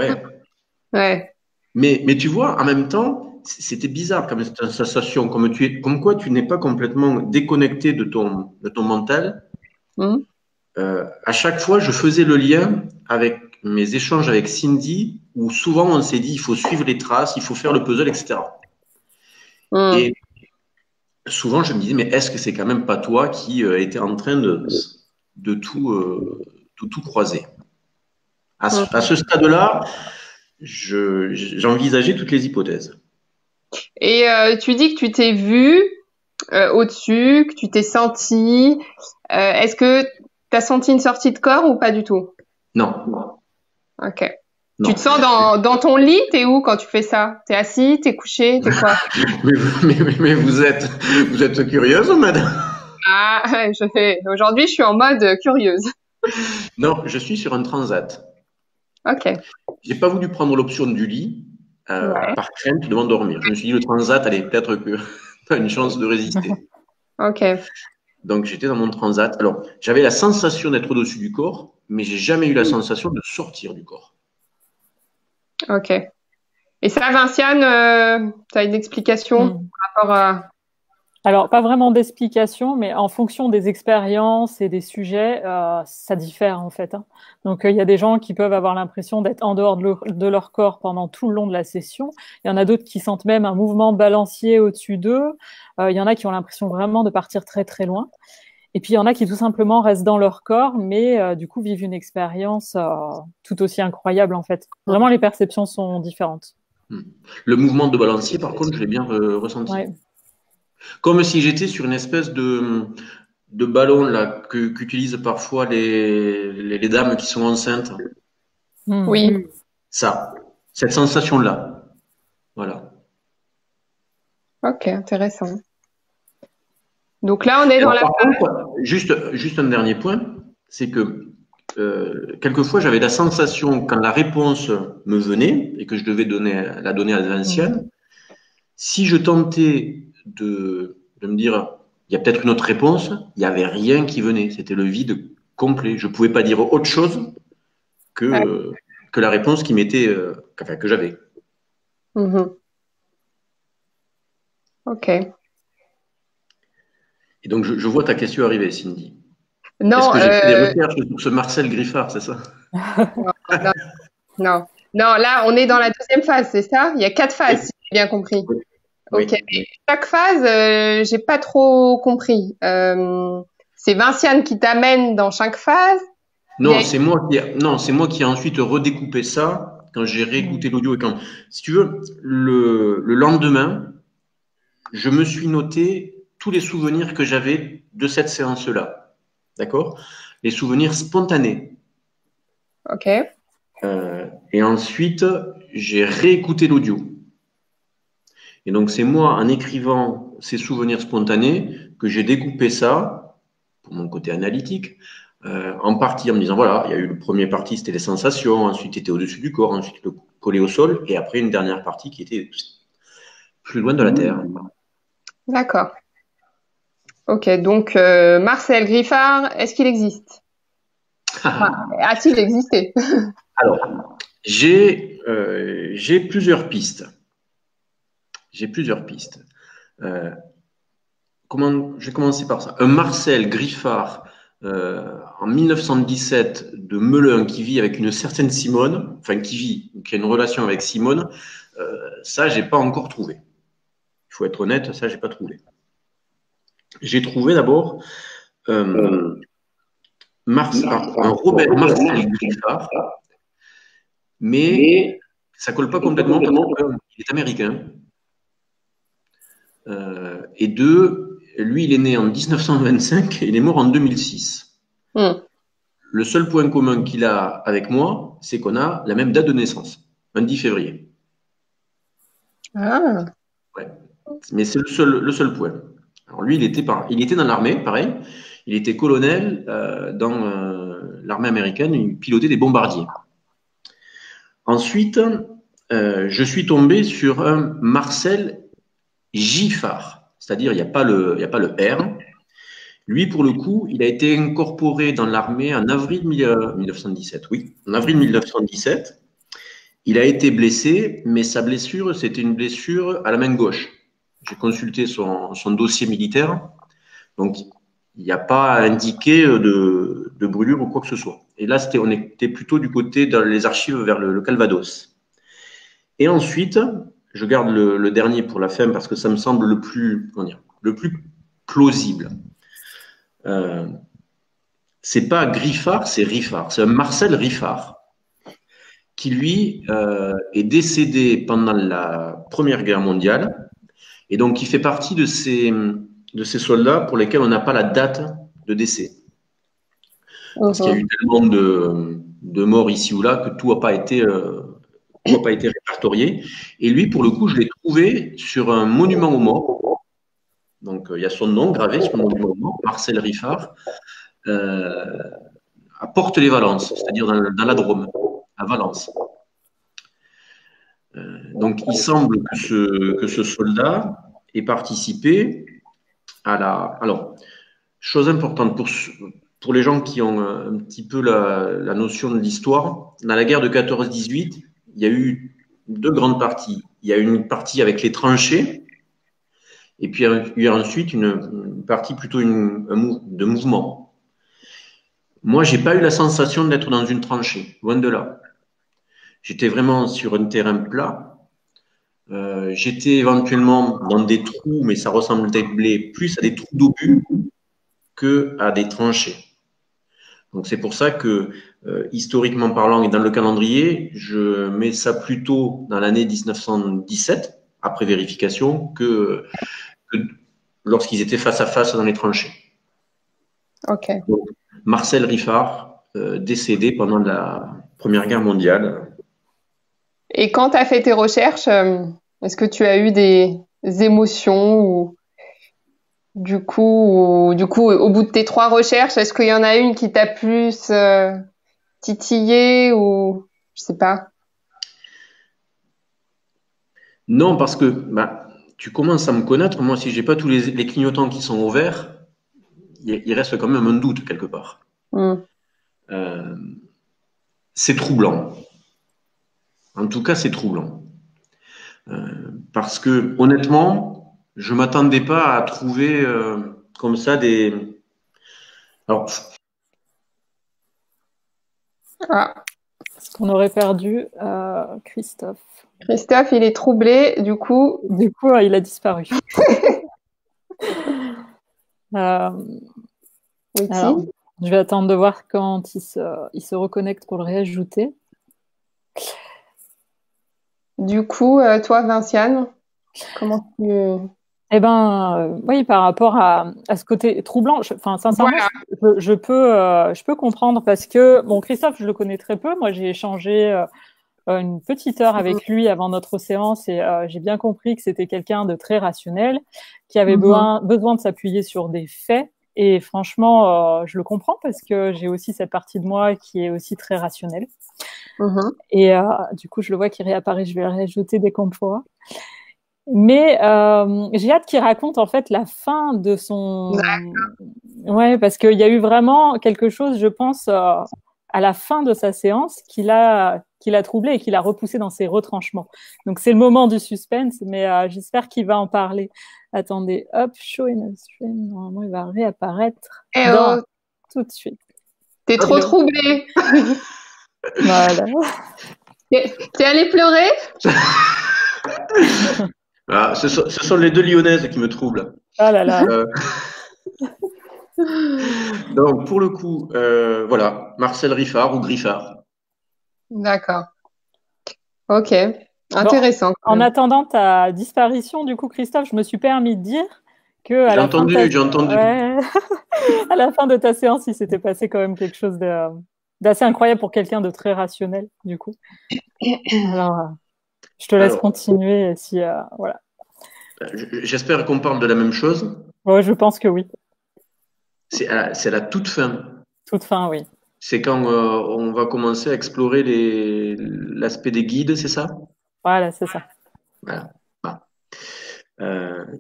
ouais. Mais tu vois, en même temps, c'était bizarre comme sensation, comme quoi tu n'es pas complètement déconnecté de ton mental. À chaque fois, je faisais le lien avec mes échanges avec Cindy, où souvent on s'est dit il faut suivre les traces, il faut faire le puzzle, etc. Et souvent, je me disais, mais est-ce que c'est quand même pas toi qui était en train de tout croiser? À ce stade-là, j'envisageais toutes les hypothèses. Et tu dis que tu t'es vu au-dessus, que tu t'es senti. Est-ce que tu as senti une sortie de corps ou pas du tout? Non. Ok. Non. Tu te sens dans ton lit? T'es où quand tu fais ça? T'es assis? T'es couché? T'es quoi? mais vous êtes curieuse, madame? Ah, aujourd'hui, je suis en mode curieuse. Non, je suis sur un transat. Ok. J'ai pas voulu prendre l'option du lit par crainte de m'endormir. Je me suis dit, le transat, allez, peut-être que tu as une chance de résister. Ok. Donc, j'étais dans mon transat. Alors, j'avais la sensation d'être au-dessus du corps, mais j'ai jamais eu la sensation de sortir du corps. Ok. Et ça, Vinciane, tu as une explication par rapport à… Alors, pas vraiment d'explication, mais en fonction des expériences et des sujets, ça diffère en fait. Hein. Donc, il y a des gens qui peuvent avoir l'impression d'être en dehors de leur corps pendant tout le long de la session. Il y en a d'autres qui sentent même un mouvement balancier au-dessus d'eux. Il y en a qui ont l'impression vraiment de partir très très loin. Et puis, il y en a qui tout simplement restent dans leur corps, mais du coup vivent une expérience tout aussi incroyable en fait. Vraiment, les perceptions sont différentes. Le mouvement de balancier, par contre, je l'ai bien ressenti. Ouais. Comme si j'étais sur une espèce de ballon là qu'utilisent parfois les dames qui sont enceintes. Oui. Ça, cette sensation-là. Voilà. Ok, intéressant. Donc là, on est dans la… Par contre, juste un dernier point, c'est que quelquefois, j'avais la sensation, quand la réponse me venait et que je devais la donner à Vinciane, si je tentais de me dire, il y a peut-être une autre réponse, il n'y avait rien qui venait. C'était le vide complet. Je ne pouvais pas dire autre chose que la réponse qui m'était, que j'avais. Mhm. Ok. Et donc, je vois ta question arriver, Cindy. Est-ce Non, que j'ai fait des recherches sur ce Marcel Griffard, c'est ça? non, non, non. Non, là, on est dans la deuxième phase, c'est ça? Il y a 4 Oui, phases, si j'ai bien compris. oui, Ok. oui, Mais oui. chaque phase, j'ai pas trop compris. C'est Vinciane qui t'amène dans chaque phase. Il y a... Non, c'est moi qui ai ensuite redécoupé ça quand j'ai Mm. réécouté l'audio et quand, si tu veux, le lendemain, je me suis noté tous les souvenirs que j'avais de cette séance-là. D'accord? Les souvenirs spontanés. Ok. Et ensuite, j'ai réécouté l'audio. Et donc, c'est moi, en écrivant ces souvenirs spontanés, que j'ai découpé ça, pour mon côté analytique, en partie en me disant, voilà, il y a eu le premier partie, c'était les sensations, ensuite, était au-dessus du corps, ensuite, le collé au sol, et après, une dernière partie qui était plus loin de la Terre. D'accord. Ok. Donc, Marcel Griffard, est-ce qu'il existe? Enfin, a-t-il existé? Alors, j'ai plusieurs pistes. J'ai plusieurs pistes. Euh, je vais commencer par ça. Un Marcel Griffard en 1917 de Melun qui vit avec une certaine Simone, enfin qui a une relation avec Simone, ça, j'ai pas encore trouvé. Il faut être honnête, ça, j'ai pas trouvé. J'ai trouvé d'abord euh, un Robert Marcel Griffard, mais ça colle pas complètement parce qu'il est américain. Et deux, lui, il est né en 1925 et il est mort en 2006. Hmm. Le seul point commun qu'il a avec moi, c'est qu'on a la même date de naissance, un 10 février. Ah. Ouais. Mais c'est le seul point. Alors lui, il était dans l'armée, pareil. Il était colonel dans l'armée américaine, il pilotait des bombardiers. Ensuite, je suis tombé sur un Marcel Giffard, c'est-à-dire il y a pas le R. Lui, pour le coup, il a été incorporé dans l'armée en avril 1917. Oui, en avril 1917. Il a été blessé, mais sa blessure, c'était une blessure à la main gauche. J'ai consulté son dossier militaire, donc il n'y a pas indiqué de brûlure ou quoi que ce soit. Et là, on était plutôt du côté dans les archives vers le Calvados. Et ensuite, je garde le dernier pour la fin parce que ça me semble le plus plausible. Euh, c'est pas Griffard, c'est Riffard. C'est un Marcel Riffard qui, lui, est décédé pendant la Première Guerre mondiale et donc il fait partie de ces soldats pour lesquels on n'a pas la date de décès. Parce qu'il y a eu Mhm. tellement de morts ici ou là que tout n'a pas été répertorié. Et lui, pour le coup, je l'ai trouvé sur un monument aux morts. Donc, il y a son nom gravé sur le monument aux morts, Marcel Riffard, euh, à Porte-les-Valences, c'est-à-dire dans la Drôme, à Valence. Donc, il semble que ce soldat ait participé à la. Alors, chose importante pour les gens qui ont un petit peu la notion de l'histoire, dans la guerre de 14-18, il y a eu deux grandes parties. Il y a une partie avec les tranchées, et puis il y a ensuite une partie plutôt de mouvement. Moi, j'ai pas eu la sensation d'être dans une tranchée, loin de là. J'étais vraiment sur un terrain plat. J'étais éventuellement dans des trous, mais ça ressemblait plus à des trous d'obus que à des tranchées. Donc c'est pour ça que, historiquement parlant et dans le calendrier, je mets ça plutôt dans l'année 1917, après vérification, que lorsqu'ils étaient face à face dans les tranchées. Ok. Donc, Marcel Riffard, décédé pendant la Première Guerre mondiale. Et quand tu as fait tes recherches, est-ce que tu as eu des émotions ou du coup, au bout de tes 3 recherches, est-ce qu'il y en a une qui t'a plus titillé ou je sais pas? Non, parce que bah, tu commences à me connaître. Moi, si j'ai pas tous les clignotants qui sont au vert, il reste quand même un doute quelque part. Hmm. C'est troublant. En tout cas, c'est troublant. Parce que, honnêtement, je m'attendais pas à trouver comme ça des. Alors, Ah, Est-ce qu'on aurait perdu Christophe? Christophe, il est troublé, du coup. Du coup, il a disparu. Euh, alors, Waiting. je vais attendre de voir quand il se reconnecte pour le réajouter. Du coup, toi, Vinciane, comment tu... Eh ben, oui, par rapport à ce côté troublant, enfin, sincèrement, Voilà. je peux comprendre parce que, bon, Christophe, je le connais très peu. Moi, j'ai échangé une petite heure avec lui avant notre séance et j'ai bien compris que c'était quelqu'un de très rationnel, qui avait Mhm. besoin de s'appuyer sur des faits. Et franchement, je le comprends parce que j'ai aussi cette partie de moi qui est aussi très rationnelle. Mhm. Et du coup, je le vois qui réapparaît, je vais le réajouter dès qu'on pourra. Mais j'ai hâte qu'il raconte en fait la fin de son. Ouais, parce qu'il y a eu vraiment quelque chose, je pense, à la fin de sa séance qui l'a troublé et qui l'a repoussé dans ses retranchements. Donc c'est le moment du suspense, mais j'espère qu'il va en parler. Attendez, hop, show in a stream. Normalement, il va réapparaître Eh dans oh, tout de suite. t'es trop Hello. troublé. Voilà. T'es allé pleurer? voilà, ce sont les deux Lyonnaises qui me troublent. Ah là là. Euh, donc, pour le coup, voilà, Marcel Riffard ou Griffard. D'accord. Ok. Bon, Intéressant quand en même. attendant ta disparition, du coup, Christophe, je me suis permis de dire que à J'ai la fin de ta, entendu, j'ai entendu. ouais, à la fin de ta séance, il s'était passé quand même quelque chose d'assez incroyable pour quelqu'un de très rationnel, du coup. Alors, je te laisse Alors, continuer si, voilà. j'espère qu'on parle de la même chose. Ouais, je pense que oui. C'est à la toute fin. Toute fin, oui. C'est quand on va commencer à explorer l'aspect des guides, c'est ça? Voilà, c'est ça. Voilà. Voilà.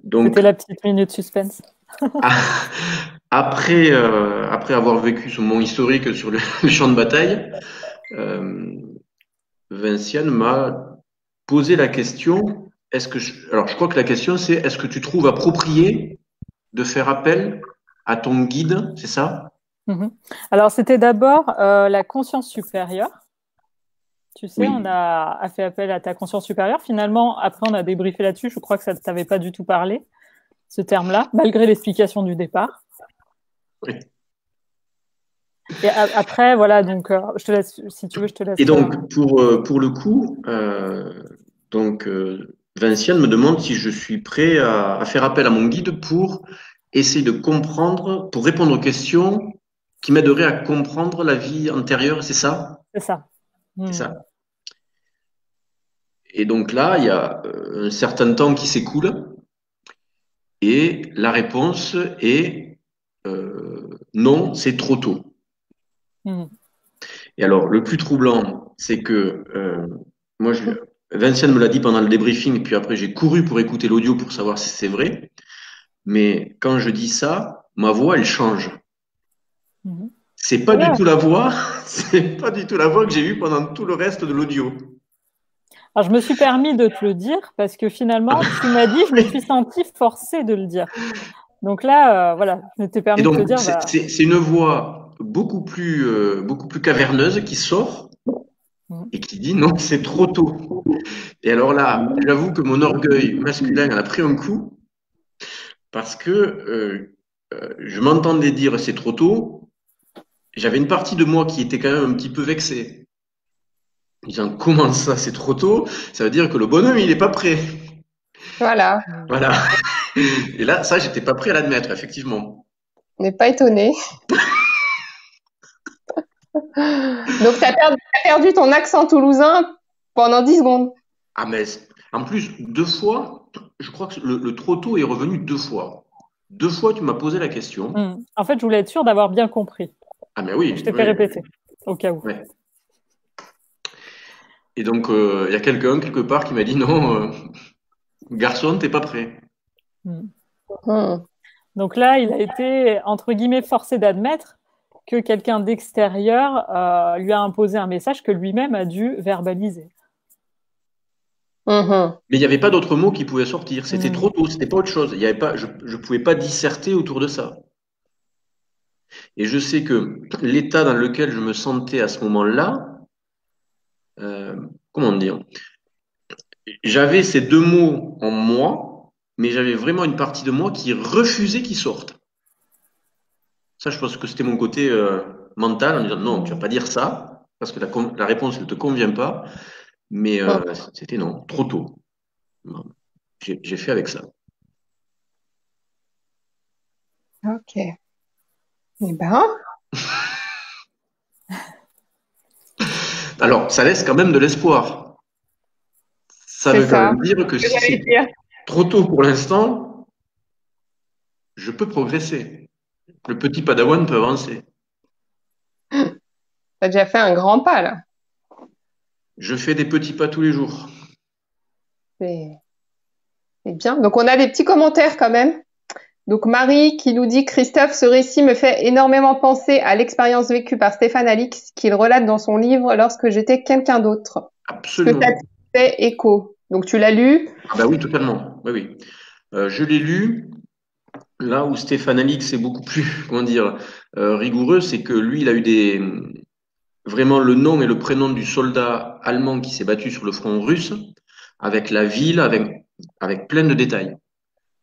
Donc, C'était la petite minute suspense. après avoir vécu mon historique sur le champ de bataille, euh, Vinciane m'a posé la question, alors je crois que la question c'est, est-ce que tu trouves approprié de faire appel à ton guide, c'est ça? Mhm. Alors, c'était d'abord la conscience supérieure. Tu sais, Oui. on a fait appel à ta conscience supérieure. Finalement, après, on a débriefé là-dessus. Je crois que ça ne t'avait pas du tout parlé, ce terme-là, malgré l'explication du départ. Oui. Et après, voilà, donc, je te laisse, si tu veux, je te Et laisse. donc, pour le coup, Vinciane me demande si je suis prêt à faire appel à mon guide pour essayer de comprendre, pour répondre aux questions qui m'aideraient à comprendre la vie antérieure, c'est ça? C'est ça. C'est Hmm. ça. Et donc là, il y a un certain temps qui s'écoule et la réponse est non, c'est trop tôt. Hmm. Et alors, le plus troublant, c'est que moi, Vinciane me l'a dit pendant le débriefing, puis après j'ai couru pour écouter l'audio pour savoir si c'est vrai. Mais quand je dis ça, ma voix, elle change. Mhm. C'est pas du Oula. tout la voix, c'est pas du tout la voix que j'ai eue pendant tout le reste de l'audio. Alors, je me suis permis de te le dire parce que finalement, tu m'as dit, je me suis sentie forcée de le dire. Donc là, voilà, je m'étais Et permis de te donc, dire, bah, c'est une voix beaucoup plus caverneuse qui sort hmm. et qui dit non, c'est trop tôt. Et alors là, j'avoue que mon orgueil masculin en a pris un coup parce que je m'entendais dire c'est trop tôt. J'avais une partie de moi qui était quand même un petit peu vexée. Disant comment ça, c'est trop tôt? Ça veut dire que le bonhomme, il n'est pas prêt. Voilà. Voilà. Et là, ça, j'étais pas prêt à l'admettre, effectivement. On n'est pas étonné. Donc, t'as perdu ton accent toulousain pendant 10 secondes. Ah, mais en plus, deux fois, je crois que le trop tôt est revenu deux fois. Deux fois, tu m'as posé la question. Hmm. En fait, je voulais être sûre d'avoir bien compris. Ah, mais Donc, je oui, t'ai fait oui, répéter, au cas où. ouais. Et donc, il y a quelqu'un, quelque part, qui m'a dit non, garçon, t'es pas prêt. Hmm. Hmm. Donc là, il a été, entre guillemets, forcé d'admettre que quelqu'un d'extérieur lui a imposé un message que lui-même a dû verbaliser. Mhm. Mais il n'y avait pas d'autres mots qui pouvaient sortir. C'était Mm. trop tôt, c'était pas autre chose. Il y avait pas, je ne pouvais pas disserter autour de ça. Et je sais que l'état dans lequel je me sentais à ce moment-là, euh, comment dire, j'avais ces deux mots en moi, mais j'avais vraiment une partie de moi qui refusait qu'ils sortent. Ça, je pense que c'était mon côté mental en disant non, tu vas Mm. pas dire ça, parce que la réponse ne te convient pas, mais Mhm. c'était non, trop tôt. Bon, j'ai fait avec ça. Ok. Eh ben, Alors, ça laisse quand même de l'espoir. Ça c'est veut quand ça. même dire que Ce que si j'allais c'est dire. trop tôt pour l'instant, je peux progresser. Le petit padawan peut avancer. T'as déjà fait un grand pas, là. Je fais des petits pas tous les jours. C'est c'est bien. Donc, on a des petits commentaires quand même. Donc, Marie qui nous dit, Christophe, ce récit me fait énormément penser à l'expérience vécue par Stéphane Alix qu'il relate dans son livre Lorsque j'étais quelqu'un d'autre. Est-ce que ça te Absolument. fait écho? Donc, tu l'as lu? Ah bah oui, totalement. Oui, oui. Je l'ai lu. Là où Stéphane Alix est beaucoup plus, comment dire, rigoureux, c'est que lui, il a eu vraiment le nom et le prénom du soldat allemand qui s'est battu sur le front russe, avec la ville, avec plein de détails.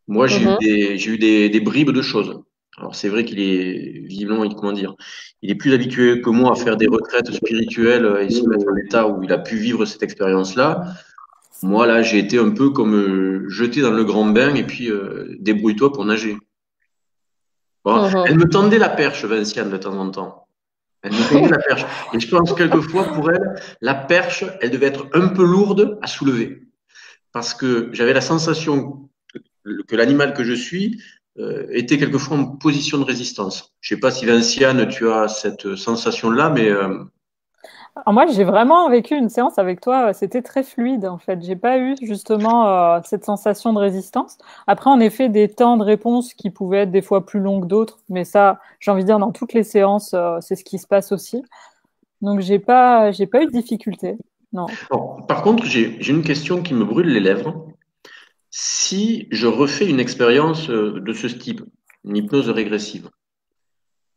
Moi, Mhm. j'ai eu des bribes de choses. Alors, c'est vrai qu'il est vivant, comment dire, il est plus habitué que moi à faire des retraites spirituelles et se mettre en état où il a pu vivre cette expérience-là. Moi, là, j'ai été un peu comme jeté dans le grand bain et puis débrouille-toi pour nager. Bon, elle Mhm. me tendait la perche, Vinciane, de temps en temps. Elle me tendait la perche. Et je pense quelquefois, pour elle, la perche, elle devait être un peu lourde à soulever. Parce que j'avais la sensation que l'animal que je suis était quelquefois en position de résistance. Je sais pas si, Vinciane, tu as cette sensation-là, mais Alors moi, j'ai vraiment vécu une séance avec toi. C'était très fluide, en fait. J'ai pas eu justement cette sensation de résistance. Après, en effet, des temps de réponse qui pouvaient être des fois plus longs que d'autres, mais ça, j'ai envie de dire, dans toutes les séances, c'est ce qui se passe aussi. Donc, j'ai pas eu de difficulté. Non. bon, par contre, j'ai une question qui me brûle les lèvres. Si je refais une expérience de ce type, une hypnose régressive,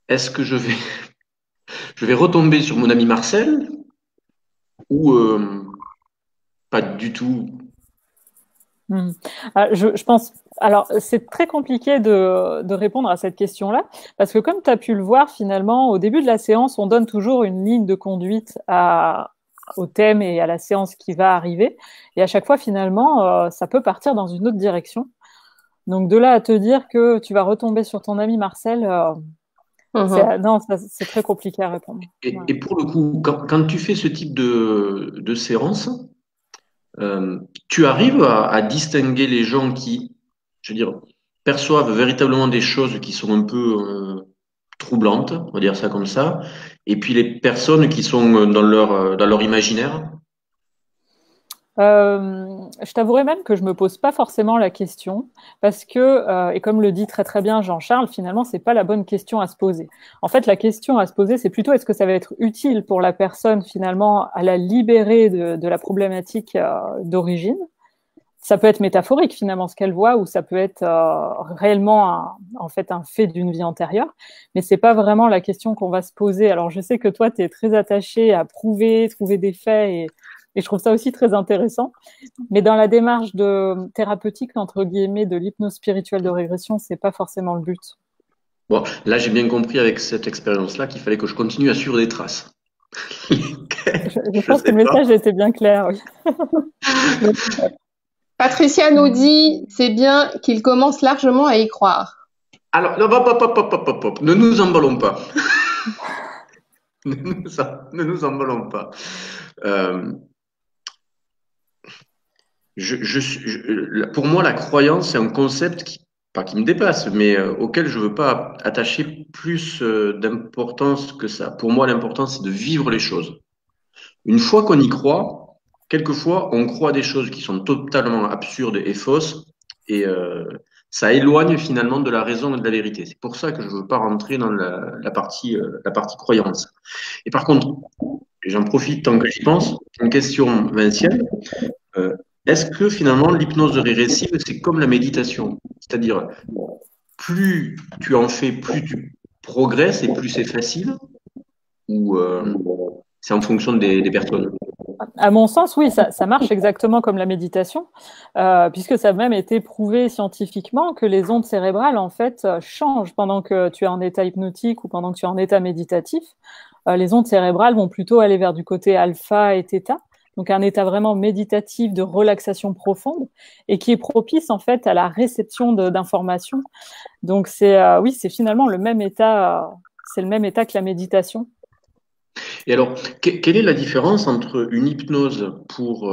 est-ce que je vais retomber sur mon ami Marcel ou pas du tout? Hmm. Je pense. Alors, c'est très compliqué de répondre à cette question-là, parce que comme tu as pu le voir, finalement, au début de la séance, on donne toujours une ligne de conduite au thème et à la séance qui va arriver. Et à chaque fois, finalement, ça peut partir dans une autre direction. Donc, de là à te dire que tu vas retomber sur ton ami Marcel, Mhm. non, c'est très compliqué à répondre. Ouais. Et pour le coup, quand tu fais ce type de séance, Euh, tu arrives à distinguer les gens qui, je veux dire, perçoivent véritablement des choses qui sont un peu troublantes, on va dire ça comme ça, et puis les personnes qui sont dans leur imaginaire. Je t'avouerai même que je me pose pas forcément la question parce que, et comme le dit très très bien Jean-Charles, finalement, c'est pas la bonne question à se poser. En fait, la question à se poser, c'est plutôt est-ce que ça va être utile pour la personne finalement à la libérer de la problématique d'origine. Ça peut être métaphorique finalement ce qu'elle voit ou ça peut être réellement en fait un fait d'une vie antérieure, mais c'est pas vraiment la question qu'on va se poser. Alors je sais que toi tu es très attaché à prouver, trouver des faits et je trouve ça aussi très intéressant. Mais dans la démarche de thérapeutique entre guillemets de l'hypnose spirituelle de régression, c'est pas forcément le but. Bon, là j'ai bien compris avec cette expérience-là qu'il fallait que je continue à suivre des traces. Je Je pense que sais le pas. message était bien clair. Oui. Patricia nous dit, c'est bien qu'il commence largement à y croire. Alors, non, hop, hop, hop, hop, hop, hop, hop. Ne nous emballons pas. Ne nous emballons pas. Euh, pour moi, la croyance, c'est un concept qui, pas qui me dépasse, mais auquel je veux pas attacher plus d'importance que ça. Pour moi, l'important, c'est de vivre les choses. Une fois qu'on y croit, quelquefois, on croit des choses qui sont totalement absurdes et fausses, et ça éloigne finalement de la raison et de la vérité. C'est pour ça que je veux pas rentrer dans la partie croyance. Et par contre, j'en profite tant que j'y pense, une question, Vinciane. est-ce que finalement l'hypnose régressive, c'est comme la méditation? C'est-à-dire, plus tu en fais, plus tu progresses et plus c'est facile? Ou c'est en fonction des personnes? À mon sens, oui, ça marche exactement comme la méditation, puisque ça a même été prouvé scientifiquement que les ondes cérébrales, en fait, changent pendant que tu es en état hypnotique ou pendant que tu es en état méditatif. Les ondes cérébrales vont plutôt aller vers du côté alpha et theta, donc un état vraiment méditatif de relaxation profonde et qui est propice, en fait, à la réception d'informations. Donc, oui, c'est finalement le même état, c'est le même état que la méditation. Et alors, quelle est la différence entre une hypnose pour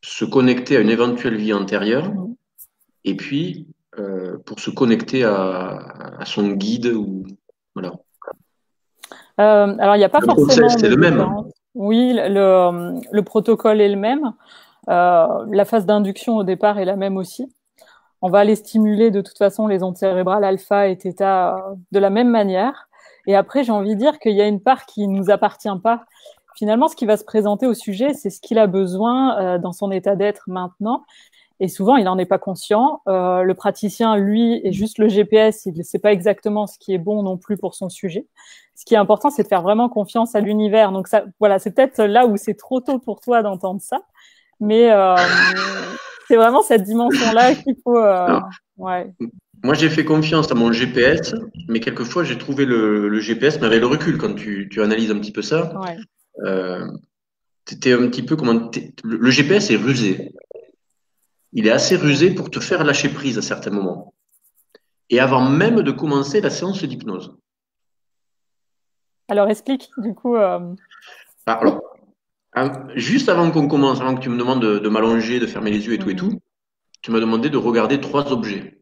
se connecter à une éventuelle vie antérieure et puis pour se connecter à son guide ou voilà. Alors, il n'y a pas Le forcément process, c'est de le même. différence. Oui, le protocole est le même. La phase d'induction au départ est la même aussi. On va aller stimuler de toute façon les ondes cérébrales alpha et theta de la même manière. Et après, j'ai envie de dire qu'il y a une part qui ne nous appartient pas. Finalement, ce qui va se présenter au sujet, c'est ce qu'il a besoin dans son état d'être maintenant. Et souvent, il n'en est pas conscient. Le praticien, lui, est juste le GPS. Il ne sait pas exactement ce qui est bon non plus pour son sujet. Ce qui est important, c'est de faire vraiment confiance à l'univers. Donc ça, voilà, c'est peut-être là où c'est trop tôt pour toi d'entendre ça. Mais c'est vraiment cette dimension-là qu'il faut. Ouais. Moi, j'ai fait confiance à mon GPS, mais quelquefois, j'ai trouvé le GPS, mais avec le recul, quand tu analyses un petit peu ça, Ouais. t'étais un petit peu le GPS est rusé. Il est assez rusé pour te faire lâcher prise à certains moments. Et avant même de commencer la séance d'hypnose. Alors explique, du coup. Alors, juste avant qu'on commence, avant que tu me demandes de m'allonger, de fermer les yeux et tout, tu m'as demandé de regarder 3 objets.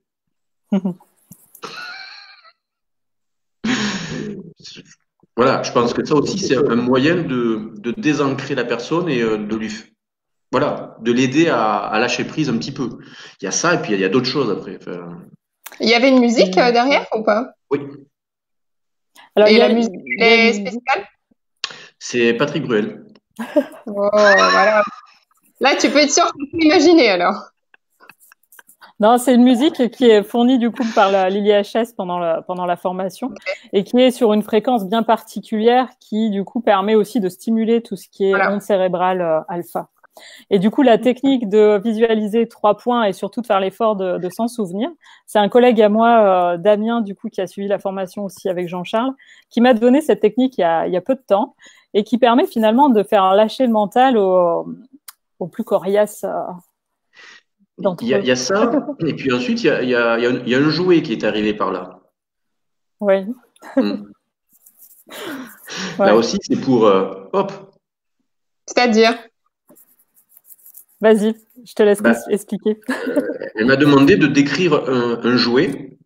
Voilà, je pense que ça aussi, c'est un moyen de désancrer la personne et de l'aider à lâcher prise un petit peu. Il y a ça et puis il y a d'autres choses après. Enfin, Il y avait une musique derrière ou pas? oui, Alors, Et la musique, elle est spéciale? c'est Patrick Bruel. Oh, voilà. Là, tu peux être sûr qu'on peut imaginer alors. Non, c'est une musique qui est fournie du coup par l'IHS pendant la formation et qui est sur une fréquence bien particulière qui du coup permet aussi de stimuler tout ce qui est Voilà. onde cérébrale alpha. Et du coup, la technique de visualiser 3 points et surtout de faire l'effort de s'en souvenir, c'est un collègue à moi, Damien, du coup, qui a suivi la formation aussi avec Jean-Charles, qui m'a donné cette technique il y a peu de temps et qui permet finalement de faire lâcher le mental au plus coriace d'entre eux. Il y a ça, et puis ensuite, il y a un jouet qui est arrivé par là. Oui. Là Ouais. aussi, c'est pour, hop, C'est-à-dire? Vas-y, je te laisse expliquer. elle m'a demandé de décrire un jouet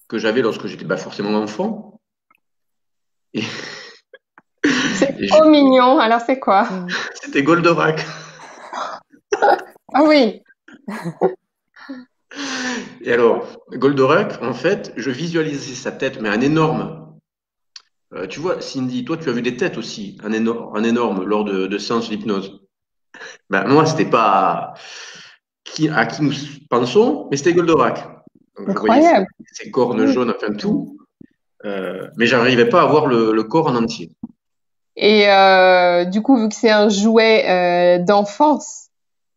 que j'avais lorsque j'étais forcément enfant. Et, C'est trop mignon. Alors, c'est quoi? C'était Goldorak. Ah oui. Et alors, Goldorak, en fait, je visualisais sa tête, mais un énorme. Tu vois, Cindy, toi, tu as vu des têtes aussi, un énorme lors de séances d'hypnose. Ben, moi, c'était pas à qui nous pensons, mais c'était Goldorak. Donc, Incroyable. Je voyais ses cornes jaunes, enfin tout. Mais j'arrivais pas à voir le corps en entier. Et du coup, vu que c'est un jouet d'enfance,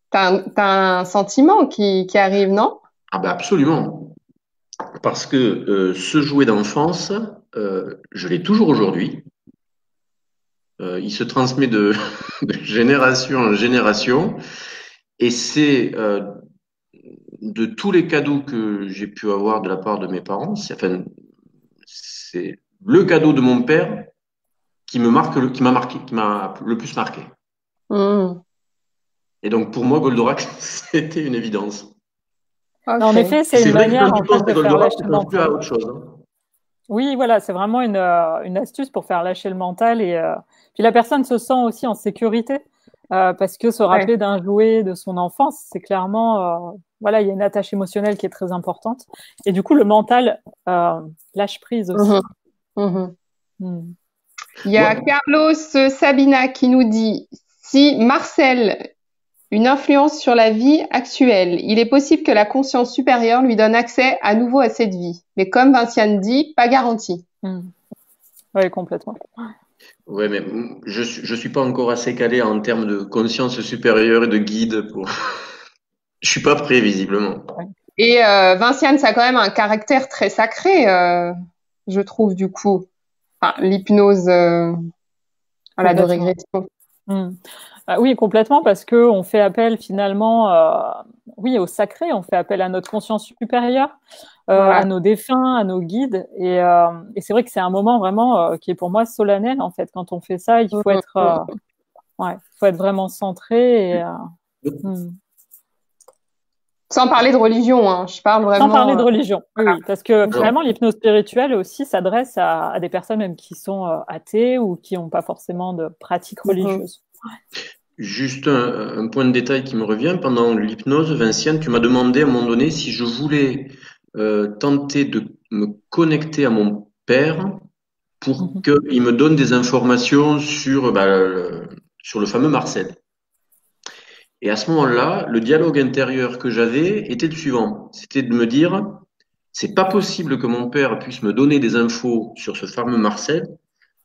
t'as un sentiment qui arrive, non? Ah ben absolument. Parce que ce jouet d'enfance, je l'ai toujours aujourd'hui. Il se transmet de génération en génération. Et c'est de tous les cadeaux que j'ai pu avoir de la part de mes parents, c'est le cadeau de mon père qui m'a le plus marqué. Et donc pour moi, Goldorak, c'était une évidence. Okay. En effet, c'est une manière en fait, de faire lâcher le mental. À autre chose, hein. Oui, voilà, c'est vraiment une astuce pour faire lâcher le mental et puis la personne se sent aussi en sécurité parce que se rappeler d'un jouet de son enfance, c'est clairement voilà, il y a une attache émotionnelle qui est très importante et du coup le mental lâche prise aussi. Il y a Carlos Sabina qui nous dit si Marcel une influence sur la vie actuelle. Il est possible que la conscience supérieure lui donne accès à nouveau à cette vie. Mais comme Vinciane dit, pas garanti. Oui, complètement. Ouais, mais je suis pas encore assez calé en termes de conscience supérieure et de guide pour. Je suis pas prêt, visiblement. Et Vinciane, ça a quand même un caractère très sacré, je trouve, du coup. Enfin, l'hypnose voilà, de régression. Oui, complètement, parce que on fait appel finalement, oui, au sacré, on fait appel à notre conscience supérieure, à nos défunts, à nos guides, et c'est vrai que c'est un moment vraiment qui est pour moi solennel en fait. Quand on fait ça, il faut être, faut être vraiment centré. Et, sans parler de religion, hein, je parle vraiment. Sans parler de religion, oui, parce que finalement l'hypnose spirituelle aussi s'adresse à des personnes même qui sont athées ou qui n'ont pas forcément de pratique religieuse. Juste un point de détail qui me revient. Pendant l'hypnose, Vinciane, tu m'as demandé à un moment donné si je voulais tenter de me connecter à mon père pour qu'il me donne des informations sur, sur le fameux Marcel. Et à ce moment-là, le dialogue intérieur que j'avais était le suivant. C'était de me dire, c'est pas possible que mon père puisse me donner des infos sur ce fameux Marcel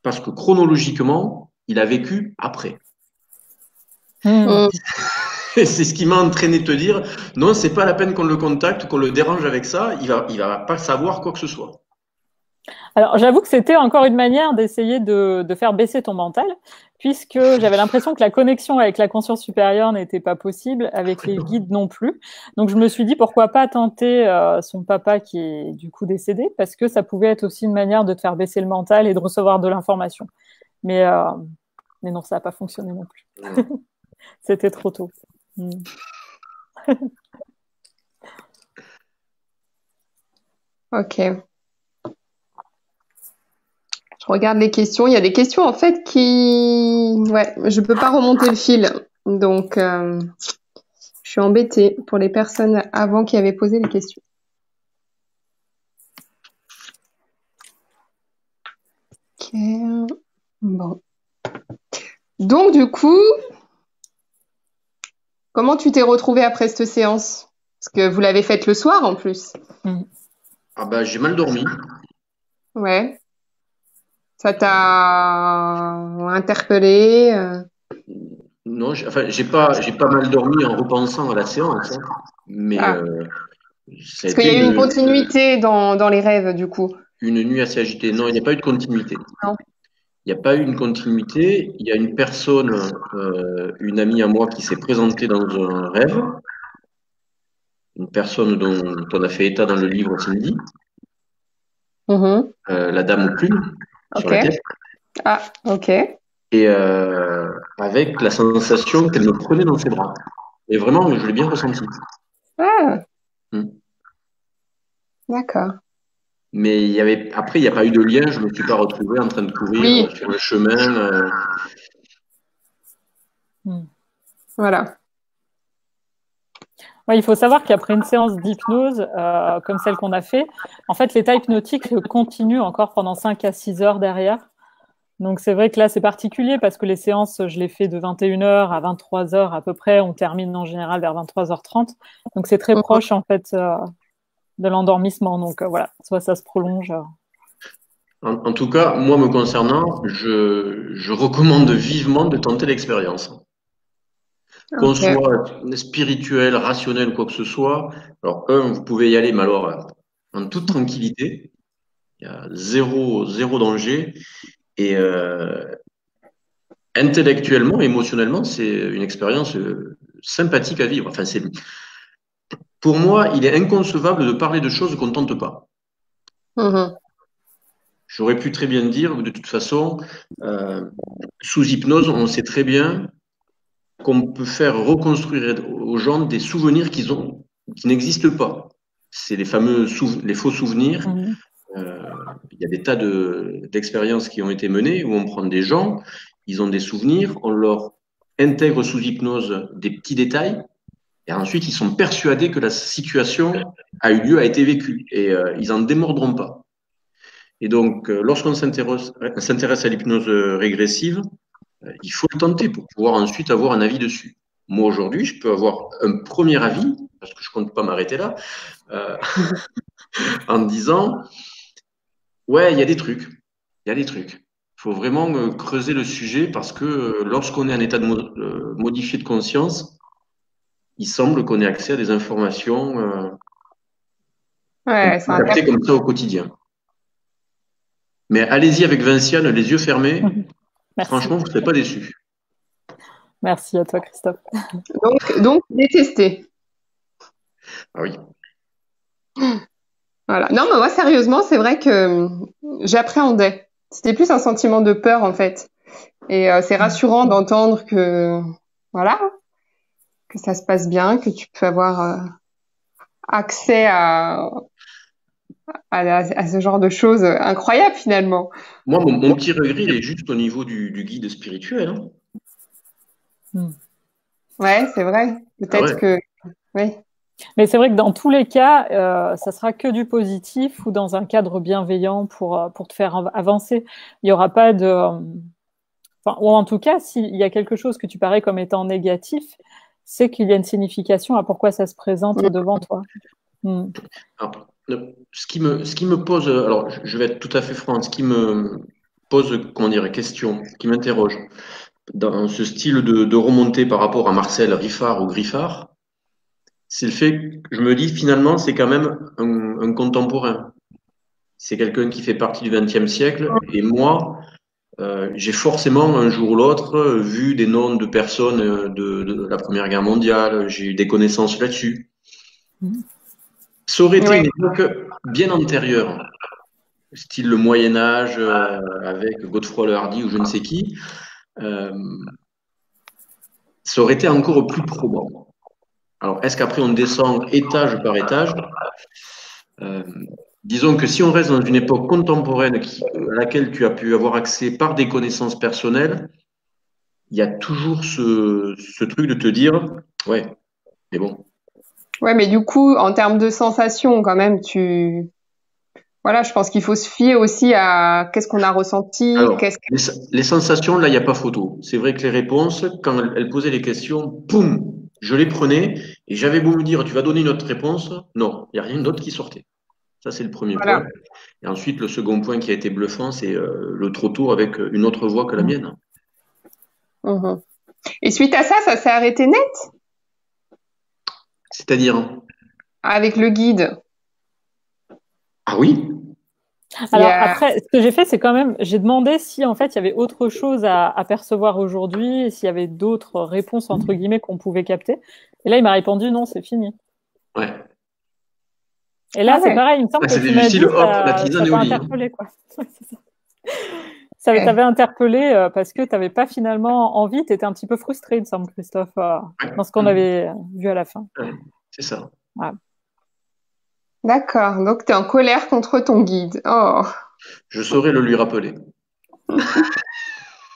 parce que chronologiquement, il a vécu après. C'est ce qui m'a entraîné de te dire, non, c'est pas la peine qu'on le contacte, qu'on le dérange avec ça, il va pas savoir quoi que ce soit. Alors, j'avoue que c'était encore une manière d'essayer de faire baisser ton mental, puisque j'avais l'impression que la connexion avec la conscience supérieure n'était pas possible, avec les guides non plus. Donc, je me suis dit, pourquoi pas tenter son papa qui est du coup décédé, parce que ça pouvait être aussi une manière de te faire baisser le mental et de recevoir de l'information. Mais non, ça n'a pas fonctionné non plus. C'était trop tôt. Ok. Je regarde les questions. Il y a des questions en fait qui, ouais, je peux pas remonter le fil, donc je suis embêtée pour les personnes avant qui avaient posé les questions. Ok. Bon. Donc du coup, comment tu t'es retrouvée après cette séance? Parce que vous l'avez faite le soir en plus. Ah bah j'ai mal dormi. Ouais. Ça t'a interpellé? Non, j'ai pas mal dormi en repensant à la séance, hein. Mais ça a parce qu'il y a eu une continuité dans les rêves du coup. Une nuit assez agitée. Non, il n'y a pas eu de continuité. Non. Il n'y a pas eu une continuité. Il y a une personne, une amie à moi qui s'est présentée dans un rêve. Une personne dont on a fait état dans le livre samedi. La dame aux plumes sur la tête. Ah, ok. Et avec la sensation qu'elle me prenait dans ses bras. Et vraiment, je l'ai bien ressenti. Ah. D'accord. Mais après, il n'y a pas eu de lien. Je ne me suis pas retrouvé en train de courir sur le chemin. Voilà. Ouais, il faut savoir qu'après une séance d'hypnose, comme celle qu'on a fait, en fait, l'état hypnotique continue encore pendant 5 à 6 heures derrière. Donc, c'est vrai que là, c'est particulier parce que les séances, je les fais de 21h à 23h à peu près. On termine en général vers 23h30. Donc, c'est très proche, en fait, de l'endormissement. Donc, voilà, soit ça se prolonge. En tout cas, moi, me concernant, je recommande vivement de tenter l'expérience. Qu'on soit spirituel, rationnel ou quoi que ce soit. Alors, vous pouvez y aller, mais alors, en toute tranquillité. Il y a zéro danger. Et intellectuellement, émotionnellement, c'est une expérience sympathique à vivre. Enfin, pour moi, il est inconcevable de parler de choses qu'on ne tente pas. J'aurais pu très bien dire, de toute façon, sous hypnose, on sait très bien qu'on peut faire reconstruire aux gens des souvenirs qui n'existent pas. C'est les fameux les faux souvenirs. Il y a des tas d'expériences qui ont été menées où on prend des gens, ils ont des souvenirs, on leur intègre sous hypnose des petits détails, et ensuite ils sont persuadés que la situation a eu lieu, a été vécue, et ils n'en démordront pas. Et donc, lorsqu'on s'intéresse à l'hypnose régressive, il faut le tenter pour pouvoir ensuite avoir un avis dessus. Moi, aujourd'hui, je peux avoir un premier avis, parce que je compte pas m'arrêter là, euh, en disant, ouais, il y a des trucs. Il y a des trucs. Il faut vraiment creuser le sujet parce que lorsqu'on est en état de modifié de conscience, il semble qu'on ait accès à des informations qu'on Ouais, c'est peut capter comme ça au quotidien. Mais allez-y avec Vinciane, les yeux fermés. Merci. Franchement, vous ne serez pas déçus. Merci à toi, Christophe. Donc détester. Ah oui. Voilà. Non, mais moi, sérieusement, c'est vrai que j'appréhendais. C'était plus un sentiment de peur, en fait. Et c'est rassurant d'entendre que, voilà, que ça se passe bien, que tu peux avoir accès à ce genre de choses incroyables, finalement. Moi, mon petit regret, il est juste au niveau du guide spirituel. Hein. Ouais, c'est vrai. Peut-être Ah ouais. que, oui. Mais c'est vrai que dans tous les cas, ça sera que du positif ou dans un cadre bienveillant pour te faire avancer. Il n'y aura pas de... Enfin, ou en tout cas, s'il y a quelque chose que tu parais comme étant négatif, c'est qu'il y a une signification à pourquoi ça se présente devant toi. Alors, ce qui me pose, alors je vais être tout à fait franc, ce qui me pose, comment dire, question, qui m'interroge, dans ce style de remontée par rapport à Marcel Riffard ou Griffard, c'est le fait que je me dis finalement c'est quand même un contemporain. C'est quelqu'un qui fait partie du XXe siècle et moi, j'ai forcément un jour ou l'autre vu des noms de personnes de la Première Guerre mondiale, j'ai eu des connaissances là-dessus. Ça aurait été une époque bien antérieure, style le Moyen Âge avec Godefroy le Hardy ou je ne sais qui, ça aurait été encore plus probant. Alors, est-ce qu'après on descend étage par étage disons que si on reste dans une époque contemporaine à laquelle tu as pu avoir accès par des connaissances personnelles, il y a toujours ce truc de te dire, ouais, mais bon. Ouais, mais du coup, en termes de sensations, quand même, voilà, je pense qu'il faut se fier aussi à qu'est-ce qu'on a ressenti, Alors, les sensations, là, il n'y a pas photo. C'est vrai que les réponses, quand elle posait les questions, boum, je les prenais et j'avais beau me dire, tu vas donner une autre réponse. Non, il n'y a rien d'autre qui sortait. Ça, c'est le premier Voilà. point. Et ensuite, le second point qui a été bluffant, c'est le trottoir avec une autre voix que la mienne. Mhm. Et suite à ça, ça s'est arrêté net C'est-à-dire? avec le guide. Ah oui? Alors après, ce que j'ai fait, c'est quand même, j'ai demandé si en fait il y avait autre chose à percevoir aujourd'hui, s'il y avait d'autres réponses entre guillemets qu'on pouvait capter. Et là, il m'a répondu non, c'est fini. Ouais. Et là, c'est pareil, il me semble que tu m'as dit hop, la ça tisane t'a au lit. interpellé, quoi. Ça t'avait interpellé parce que tu n'avais pas finalement envie, tu étais un petit peu frustré, il me semble, Christophe, dans ce qu'on avait vu à la fin. Ouais, c'est ça. Ouais. D'accord, donc tu es en colère contre ton guide. Oh. Je saurais le lui rappeler.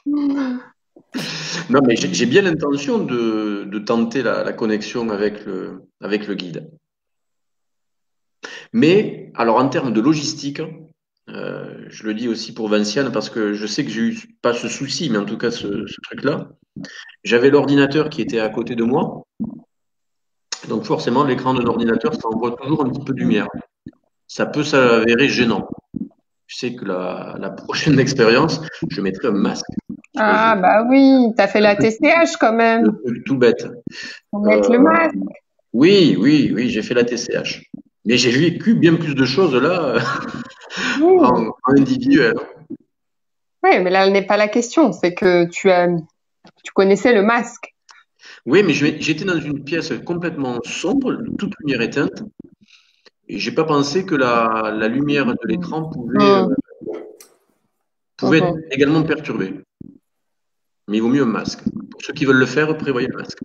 Non, mais j'ai bien l'intention de tenter la connexion avec le guide. Mais, alors en termes de logistique, je le dis aussi pour Vinciane parce que je sais que j'ai eu pas ce souci, mais en tout cas ce truc-là. J'avais l'ordinateur qui était à côté de moi. Donc forcément, l'écran de l'ordinateur, ça envoie toujours un petit peu de lumière. Ça peut s'avérer gênant. Je sais que la prochaine expérience, je mettrai un masque. Ah bah oui, t'as fait la TCH quand même. Le truc tout bête. Faut mettre le masque. Oui, j'ai fait la TCH. Mais j'ai vécu bien plus de choses là Oui. en individuel. Oui, mais là, n'est pas la question. C'est que tu connaissais le masque. Oui, mais j'étais dans une pièce complètement sombre, toute lumière éteinte, et j'ai pas pensé que la lumière de l'écran pouvait être également perturbée. Mais il vaut mieux un masque. Pour ceux qui veulent le faire, prévoyez le masque.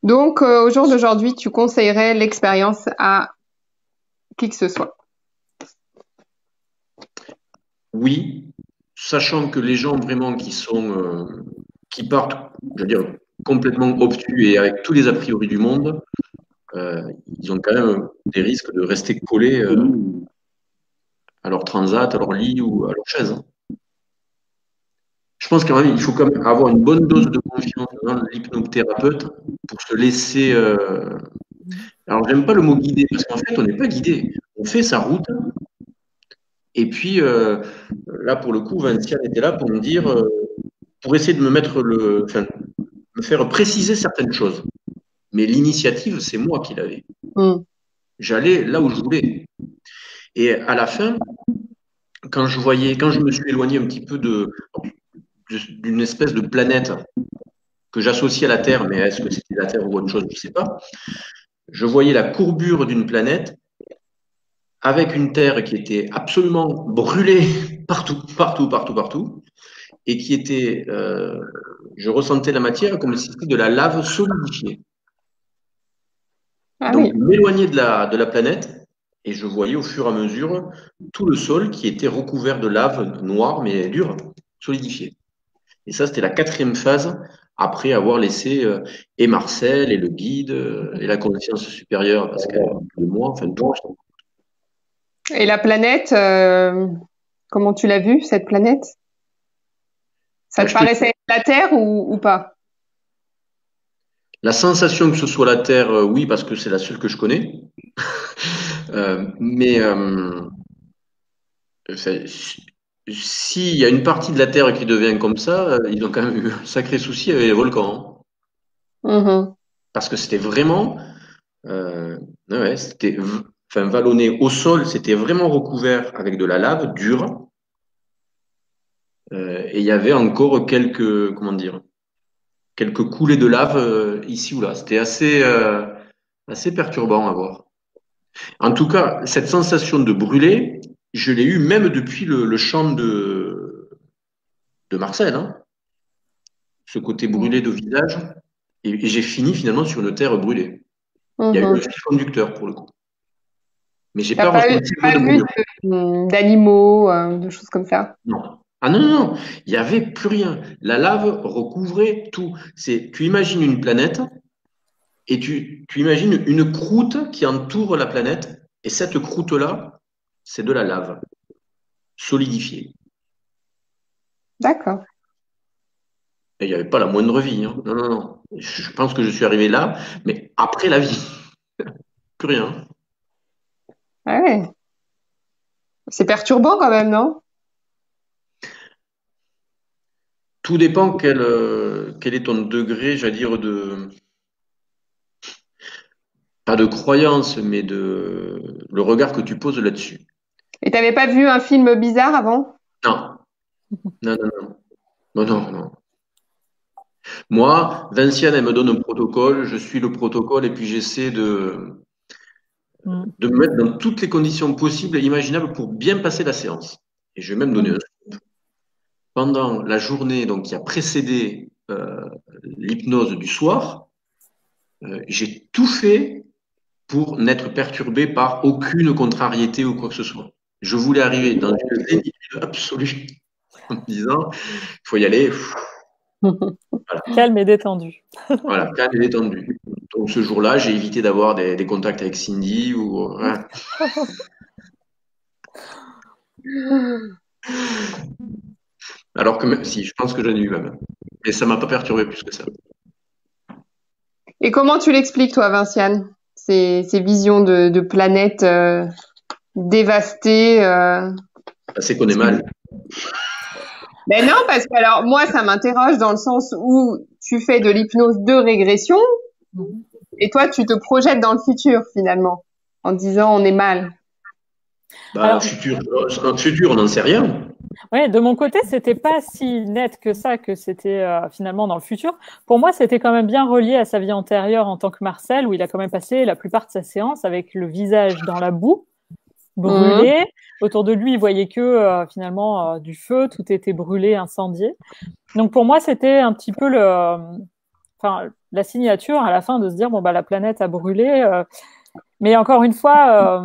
Donc, au jour d'aujourd'hui, tu conseillerais l'expérience à qui que ce soit. Oui, sachant que les gens vraiment qui partent, je veux dire, complètement obtus et avec tous les a priori du monde, ils ont quand même des risques de rester collés à leur transat, à leur lit ou à leur chaise. Je pense quand même il faut quand même avoir une bonne dose de confiance dans l'hypnothérapeute pour se laisser. Alors, j'aime pas le mot guider parce qu'en fait, on n'est pas guidé. On fait sa route. Et puis, là, pour le coup, Vinciane était là pour me dire, pour essayer de enfin, me faire préciser certaines choses. Mais l'initiative, c'est moi qui l'avais. J'allais là où je voulais. Et à la fin, quand je me suis éloigné un petit peu d'une espèce de planète que j'associais à la Terre, mais est-ce que c'était la Terre ou autre chose, je ne sais pas. Je voyais la courbure d'une planète avec une Terre qui était absolument brûlée partout, partout, partout, partout, et qui était, je ressentais la matière comme si c'était de la lave solidifiée. Donc, m'éloigner de la planète, et je voyais au fur et à mesure tout le sol qui était recouvert de lave noire, mais dure, solidifiée. Et ça, c'était la 4e phase, après avoir laissé et Marcel, et le guide, et la conscience supérieure, parce que de moi, enfin, tout. Et la planète, comment tu l'as vue, cette planète? Ça te paraissait être la Terre ou pas? La sensation que ce soit la Terre, oui, parce que c'est la seule que je connais. Mais s'il y a une partie de la Terre qui devient comme ça, ils ont quand même eu un sacré souci avec les volcans. Parce que c'était vraiment, ouais, c'était, enfin, vallonné au sol, c'était vraiment recouvert avec de la lave dure. Et il y avait encore quelques, comment dire, quelques coulées de lave ici ou là. C'était assez perturbant à voir. En tout cas, cette sensation de brûler, je l'ai eu même depuis le chant de Marcel, hein. Ce côté brûlé de visage. Et j'ai fini finalement sur une terre brûlée. Il y a eu un fil conducteur pour le coup. Mais j'ai pas vu d'animaux, de choses comme ça. Non. Ah non, non, non. Il n'y avait plus rien. La lave recouvrait tout. Tu imagines une planète et tu imagines une croûte qui entoure la planète. Et cette croûte-là, c'est de la lave solidifiée. D'accord. Et il n'y avait pas la moindre vie, hein. Non, non, non. Je pense que je suis arrivé là, mais après la vie. Plus rien. Ah ouais. C'est perturbant quand même, non? Tout dépend quel est ton degré, j'allais dire, pas de croyance, mais le regard que tu poses là-dessus. Et t'avais pas vu un film bizarre avant? Non. Non, non, non. Non, non, non. Moi, Vinciane, elle me donne un protocole, je suis le protocole et puis j'essaie de me mettre dans toutes les conditions possibles et imaginables pour bien passer la séance. Et je vais même donner un scoop. Pendant la journée donc, qui a précédé l'hypnose du soir, j'ai tout fait pour n'être perturbé par aucune contrariété ou quoi que ce soit. Je voulais arriver dans une zénitude absolue en me disant, il faut y aller. Voilà. Calme et détendu. Voilà, calme et détendu. Donc ce jour-là, j'ai évité d'avoir des contacts avec Cindy ou. Voilà. Alors que même si, je pense que j'en ai eu même. Mais ça m'a pas perturbé plus que ça. Et comment tu l'expliques, toi, Vinciane, ces visions de planètes dévastées C'est qu'on est mal. Ben non, parce que alors moi, ça m'interroge dans le sens où tu fais de l'hypnose de régression et toi, tu te projettes dans le futur finalement en disant on est mal. Bah, le futur, on n'en sait rien. Oui, de mon côté, c'était pas si net que ça, que c'était finalement dans le futur. Pour moi, c'était quand même bien relié à sa vie antérieure en tant que Marcel, où il a quand même passé la plupart de sa séance avec le visage dans la boue, brûlé. Autour de lui, il voyait que finalement du feu, tout était brûlé, incendié. Donc pour moi, c'était un petit peu la signature à la fin de se dire bon bah la planète a brûlé. Mais encore une fois,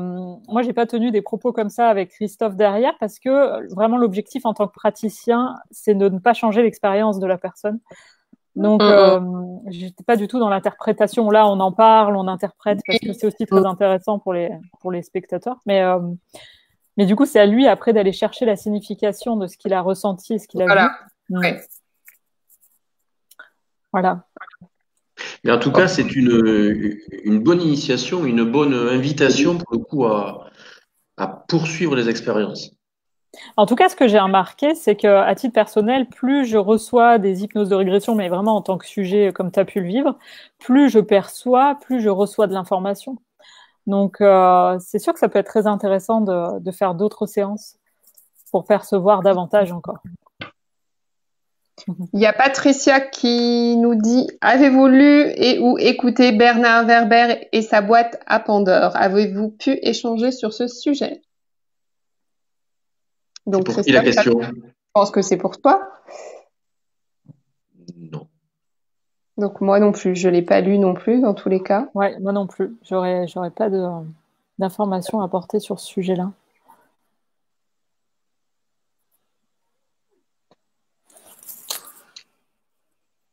moi, j'ai pas tenu des propos comme ça avec Christophe derrière parce que vraiment l'objectif en tant que praticien, c'est de ne pas changer l'expérience de la personne. Donc, j'étais pas du tout dans l'interprétation. Là, on en parle, on interprète parce que c'est aussi très intéressant pour les spectateurs. Mais du coup, c'est à lui après d'aller chercher la signification de ce qu'il a ressenti et ce qu'il a vu. Ouais. Voilà. Mais en tout cas, c'est une bonne initiation, une bonne invitation pour le coup à poursuivre les expériences. En tout cas, ce que j'ai remarqué, c'est qu'à titre personnel, plus je reçois des hypnoses de régression, mais vraiment en tant que sujet, comme tu as pu le vivre, plus je perçois, plus je reçois de l'information. Donc, c'est sûr que ça peut être très intéressant de faire d'autres séances pour percevoir davantage encore. Il y a Patricia qui nous dit: avez-vous lu et ou écouté Bernard Werber et sa boîte à Pandore? Avez-vous pu échanger sur ce sujet? Donc, C'est pour qui la Christophe, question? je pense que c'est pour toi. Non. Donc, moi non plus, je l'ai pas lu non plus, dans tous les cas. Ouais, moi non plus. J'aurais pas d'informations à apporter sur ce sujet-là.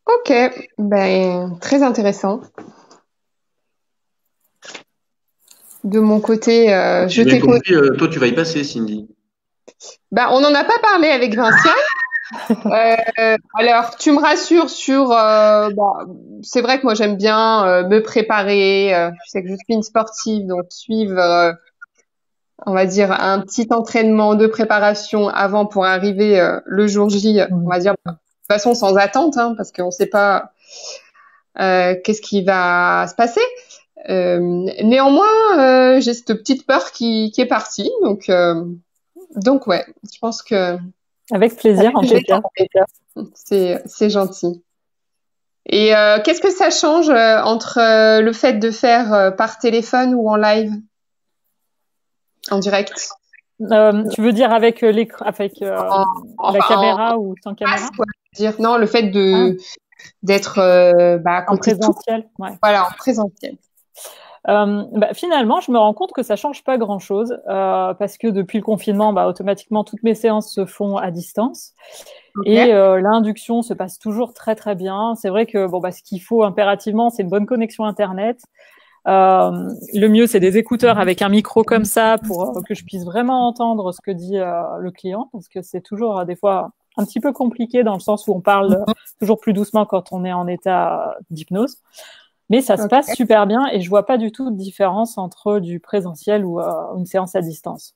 Ok, ben, très intéressant. De mon côté, je J'ai bien t'écoute. compris, toi tu vas y passer, Cindy. Ben, on n'en a pas parlé avec Vincent. Alors, tu me rassures sur... c'est vrai que moi, j'aime bien me préparer. Je sais que je suis une sportive, donc suivre, on va dire, un petit entraînement de préparation avant pour arriver le jour J, on va dire, de toute façon sans attente, hein, parce qu'on ne sait pas qu'est-ce qui va se passer. Néanmoins, j'ai cette petite peur qui est partie. Donc ouais, je pense que Avec plaisir, en tout cas. c'est gentil. Et qu'est-ce que ça change entre le fait de faire par téléphone ou en live, en direct? Tu veux dire avec avec la caméra ou sans caméra? Quoi, je veux dire, non, le fait d'être à En côté de tout. présentiel, ouais. Voilà, en présentiel. Finalement, je me rends compte que ça change pas grand-chose parce que depuis le confinement, automatiquement, toutes mes séances se font à distance. Okay. Et l'induction se passe toujours très très bien. C'est vrai que ce qu'il faut impérativement, c'est une bonne connexion Internet. Le mieux, c'est des écouteurs avec un micro comme ça pour que je puisse vraiment entendre ce que dit le client, parce que c'est toujours des fois un petit peu compliqué dans le sens où on parle toujours plus doucement quand on est en état d'hypnose. Mais ça se passe super bien et je vois pas du tout de différence entre du présentiel ou une séance à distance.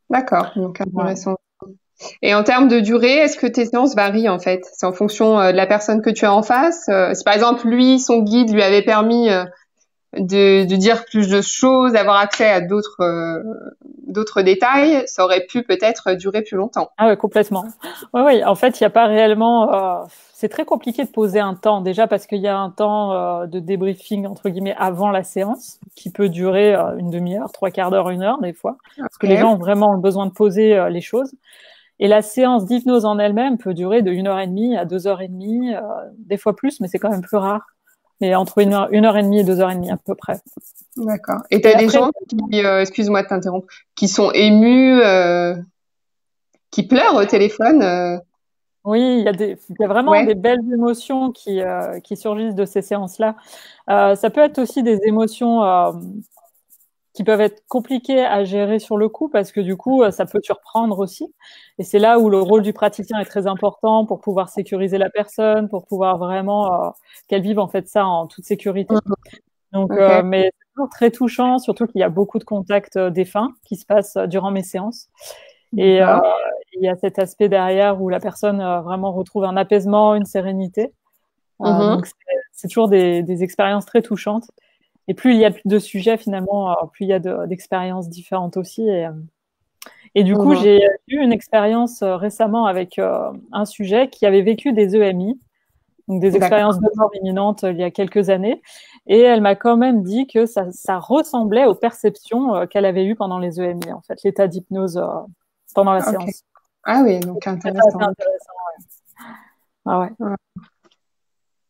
D'accord, donc intéressant. Ouais. Et en termes de durée, est-ce que tes séances varient en fait? C'est en fonction de la personne que tu as en face. Si par exemple lui, son guide lui avait permis de dire plus de choses, d'avoir accès à d'autres détails, ça aurait pu peut-être durer plus longtemps. Ah ouais, complètement. Oui. En fait, il n'y a pas réellement. C'est très compliqué de poser un temps déjà parce qu'il y a un temps de débriefing entre guillemets avant la séance qui peut durer une demi-heure, trois quarts d'heure, une heure des fois, parce que les gens ont vraiment le besoin de poser les choses. Et la séance d'hypnose en elle-même peut durer de 1h30 à 2h30, des fois plus, mais c'est quand même plus rare. Mais entre 1h30 et 2h30 à peu près. D'accord. Et t'as des gens qui, excuse-moi de t'interrompre, qui sont émus, qui pleurent au téléphone. Oui, il y a vraiment des belles émotions qui surgissent de ces séances-là. Ça peut être aussi des émotions qui peuvent être compliquées à gérer sur le coup parce que du coup, ça peut surprendre aussi. Et c'est là où le rôle du praticien est très important pour pouvoir sécuriser la personne, pour pouvoir vraiment qu'elle vive en fait ça en toute sécurité. Donc, mais c'est toujours très touchant, surtout qu'il y a beaucoup de contacts défunts qui se passent durant mes séances. Et il y a cet aspect derrière où la personne vraiment retrouve un apaisement, une sérénité. Donc, c'est toujours des expériences très touchantes. Et plus il y a de sujets, finalement, plus il y a d'expériences différentes aussi. Et du coup, j'ai eu une expérience récemment avec un sujet qui avait vécu des EMI, donc des expériences de mort imminente il y a quelques années. Et elle m'a quand même dit que ça ressemblait aux perceptions qu'elle avait eues pendant les EMI, en fait, l'état d'hypnose pendant la séance. Ah oui, donc intéressant. Ah ouais.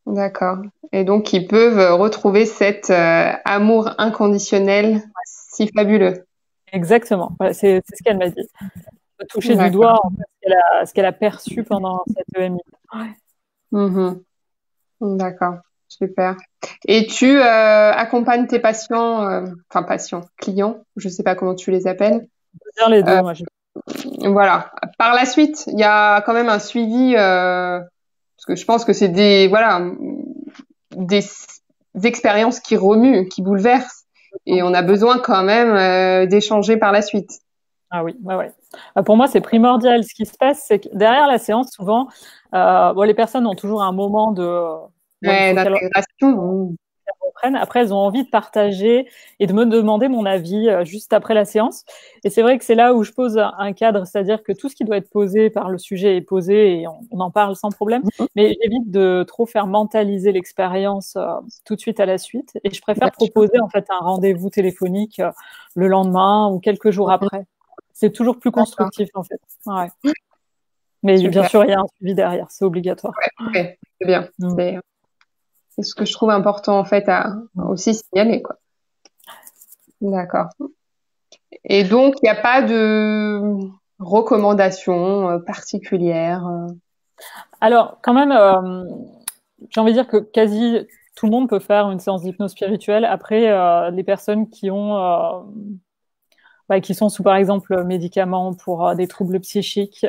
D'accord. Et donc, ils peuvent retrouver cet amour inconditionnel si fabuleux. Exactement. Ouais, c'est ce qu'elle m'a dit. De toucher du doigt en fait, ce qu'elle a perçu pendant cette EMI. Ouais. D'accord. Super. Et tu accompagnes tes patients, clients, je ne sais pas comment tu les appelles. Je veux dire les deux, moi. Voilà. Par la suite, il y a quand même un suivi Parce que je pense que c'est des expériences qui remuent, qui bouleversent. Et on a besoin quand même d'échanger par la suite. Ah oui, ouais. Pour moi, c'est primordial. Ce qui se passe, c'est que derrière la séance, souvent, les personnes ont toujours un moment d'intégration. Après, elles ont envie de partager et de me demander mon avis juste après la séance. Et c'est vrai que c'est là où je pose un cadre, c'est-à-dire que tout ce qui doit être posé par le sujet est posé et on en parle sans problème. Mais j'évite de trop faire mentaliser l'expérience tout de suite à la suite. Et je préfère proposer en fait un rendez-vous téléphonique le lendemain ou quelques jours après. C'est toujours plus constructif en fait. Ouais. Mais bien sûr, il y a un suivi derrière, c'est obligatoire. Ouais, c'est bien. C'est ce que je trouve important en fait à aussi signaler, quoi. D'accord. Et donc il n'y a pas de recommandations particulières. Alors quand même, j'ai envie de dire que quasi tout le monde peut faire une séance d'hypnose spirituelle. Après, les personnes qui sont sous par exemple médicaments pour des troubles psychiques,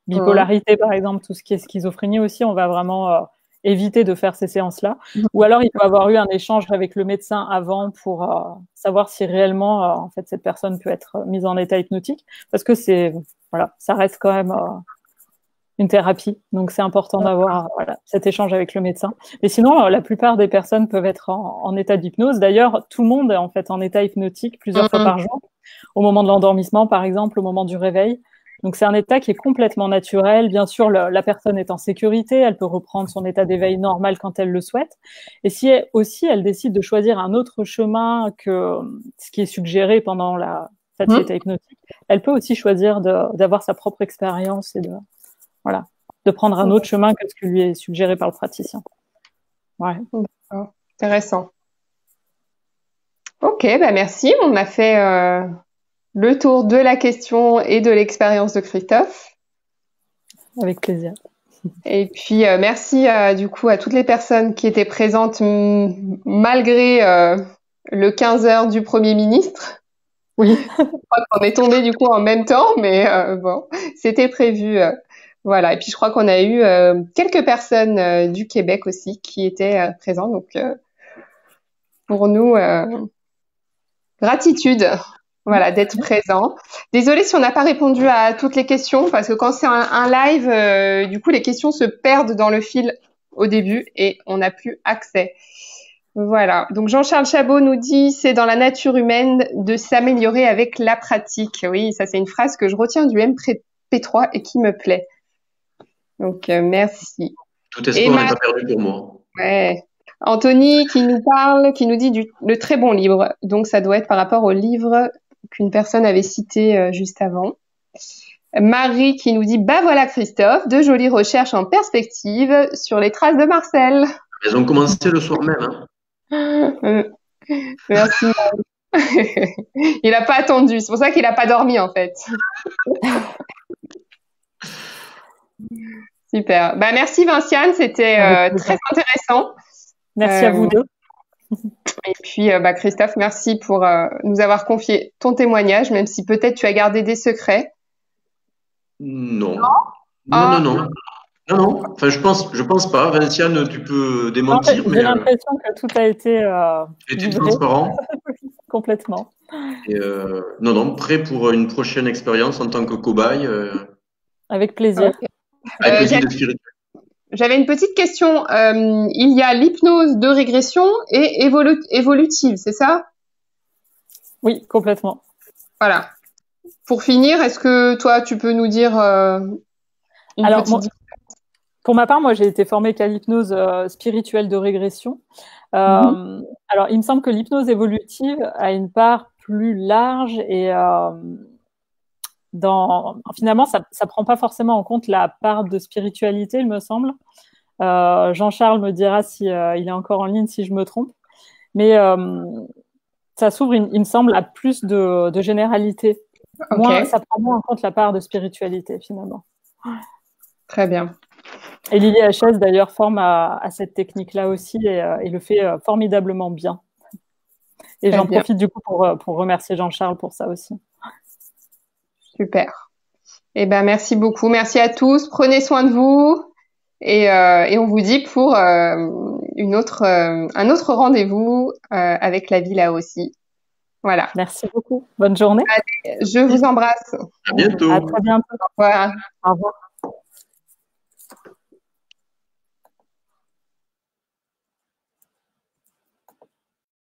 bipolarité par exemple, tout ce qui est schizophrénie aussi, on va vraiment éviter de faire ces séances-là. Ou alors, il faut avoir eu un échange avec le médecin avant pour savoir si réellement, en fait, cette personne peut être mise en état hypnotique. Parce que ça reste quand même une thérapie. Donc, c'est important d'avoir cet échange avec le médecin. Et sinon, la plupart des personnes peuvent être en état d'hypnose. D'ailleurs, tout le monde est en fait en état hypnotique plusieurs fois par jour. Au moment de l'endormissement, par exemple, au moment du réveil. Donc, c'est un état qui est complètement naturel. Bien sûr, la personne est en sécurité. Elle peut reprendre son état d'éveil normal quand elle le souhaite. Et si elle décide de choisir un autre chemin que ce qui est suggéré pendant cet état hypnotique, elle peut aussi choisir d'avoir sa propre expérience et de prendre un autre chemin que ce qui lui est suggéré par le praticien. Ouais. Intéressant. Ok, merci. On a fait le tour de la question et de l'expérience de Christophe. Avec plaisir. Et puis, merci du coup à toutes les personnes qui étaient présentes malgré le 15h du Premier ministre. Oui. Je crois qu'on est tombé du coup en même temps, mais bon, c'était prévu. Voilà. Et puis, je crois qu'on a eu quelques personnes du Québec aussi qui étaient présentes. Donc, pour nous, gratitude. Voilà, d'être présent. Désolée si on n'a pas répondu à toutes les questions, parce que quand c'est un live, du coup, les questions se perdent dans le fil au début et on n'a plus accès. Voilà. Donc, Jean-Charles Chabot nous dit, c'est dans la nature humaine de s'améliorer avec la pratique. Oui, ça, c'est une phrase que je retiens du MP3 et qui me plaît. Donc, merci. Tout espoir n'est pas perdu pour moi. Ouais. Anthony qui nous parle, qui nous dit le très bon livre. Donc, ça doit être par rapport au livre qu'une personne avait cité juste avant. Marie qui nous dit, voilà Christophe, de jolies recherches en perspective sur les traces de Marcel. Elles ont commencé le soir même. Merci Marie. Il n'a pas attendu, c'est pour ça qu'il n'a pas dormi en fait. Super. Merci Vinciane, c'était très intéressant. Merci à vous deux. Et puis, Christophe, merci pour nous avoir confié ton témoignage, même si peut-être tu as gardé des secrets. Non. Non. Enfin, je pense pas. Vinciane, tu peux démentir. J'ai l'impression que tout a été transparent. Complètement. Et, prêt pour une prochaine expérience en tant que cobaye. Avec plaisir. Avec le guide spirituel. J'avais une petite question. Il y a l'hypnose de régression et évolutive, c'est ça? Oui, complètement. Voilà. Pour finir, est-ce que toi, tu peux nous dire pour ma part, moi, j'ai été formée qu'à l'hypnose spirituelle de régression. Alors, il me semble que l'hypnose évolutive a une part plus large et finalement, ça prend pas forcément en compte la part de spiritualité, il me semble. Jean-Charles me dira si il est encore en ligne si je me trompe. Mais ça s'ouvre, il me semble, à plus de généralité. Okay. Ça prend moins en compte la part de spiritualité, finalement. Très bien. Et Lily HS, d'ailleurs, forme à cette technique-là aussi et le fait formidablement bien. Et j'en profite du coup pour remercier Jean-Charles pour ça aussi. Super. Merci beaucoup. Merci à tous. Prenez soin de vous. Et on vous dit pour un autre rendez-vous avec la vie là aussi. Voilà. Merci beaucoup. Bonne journée. Allez, je vous embrasse. À bientôt. À très bientôt. Au revoir. Au revoir.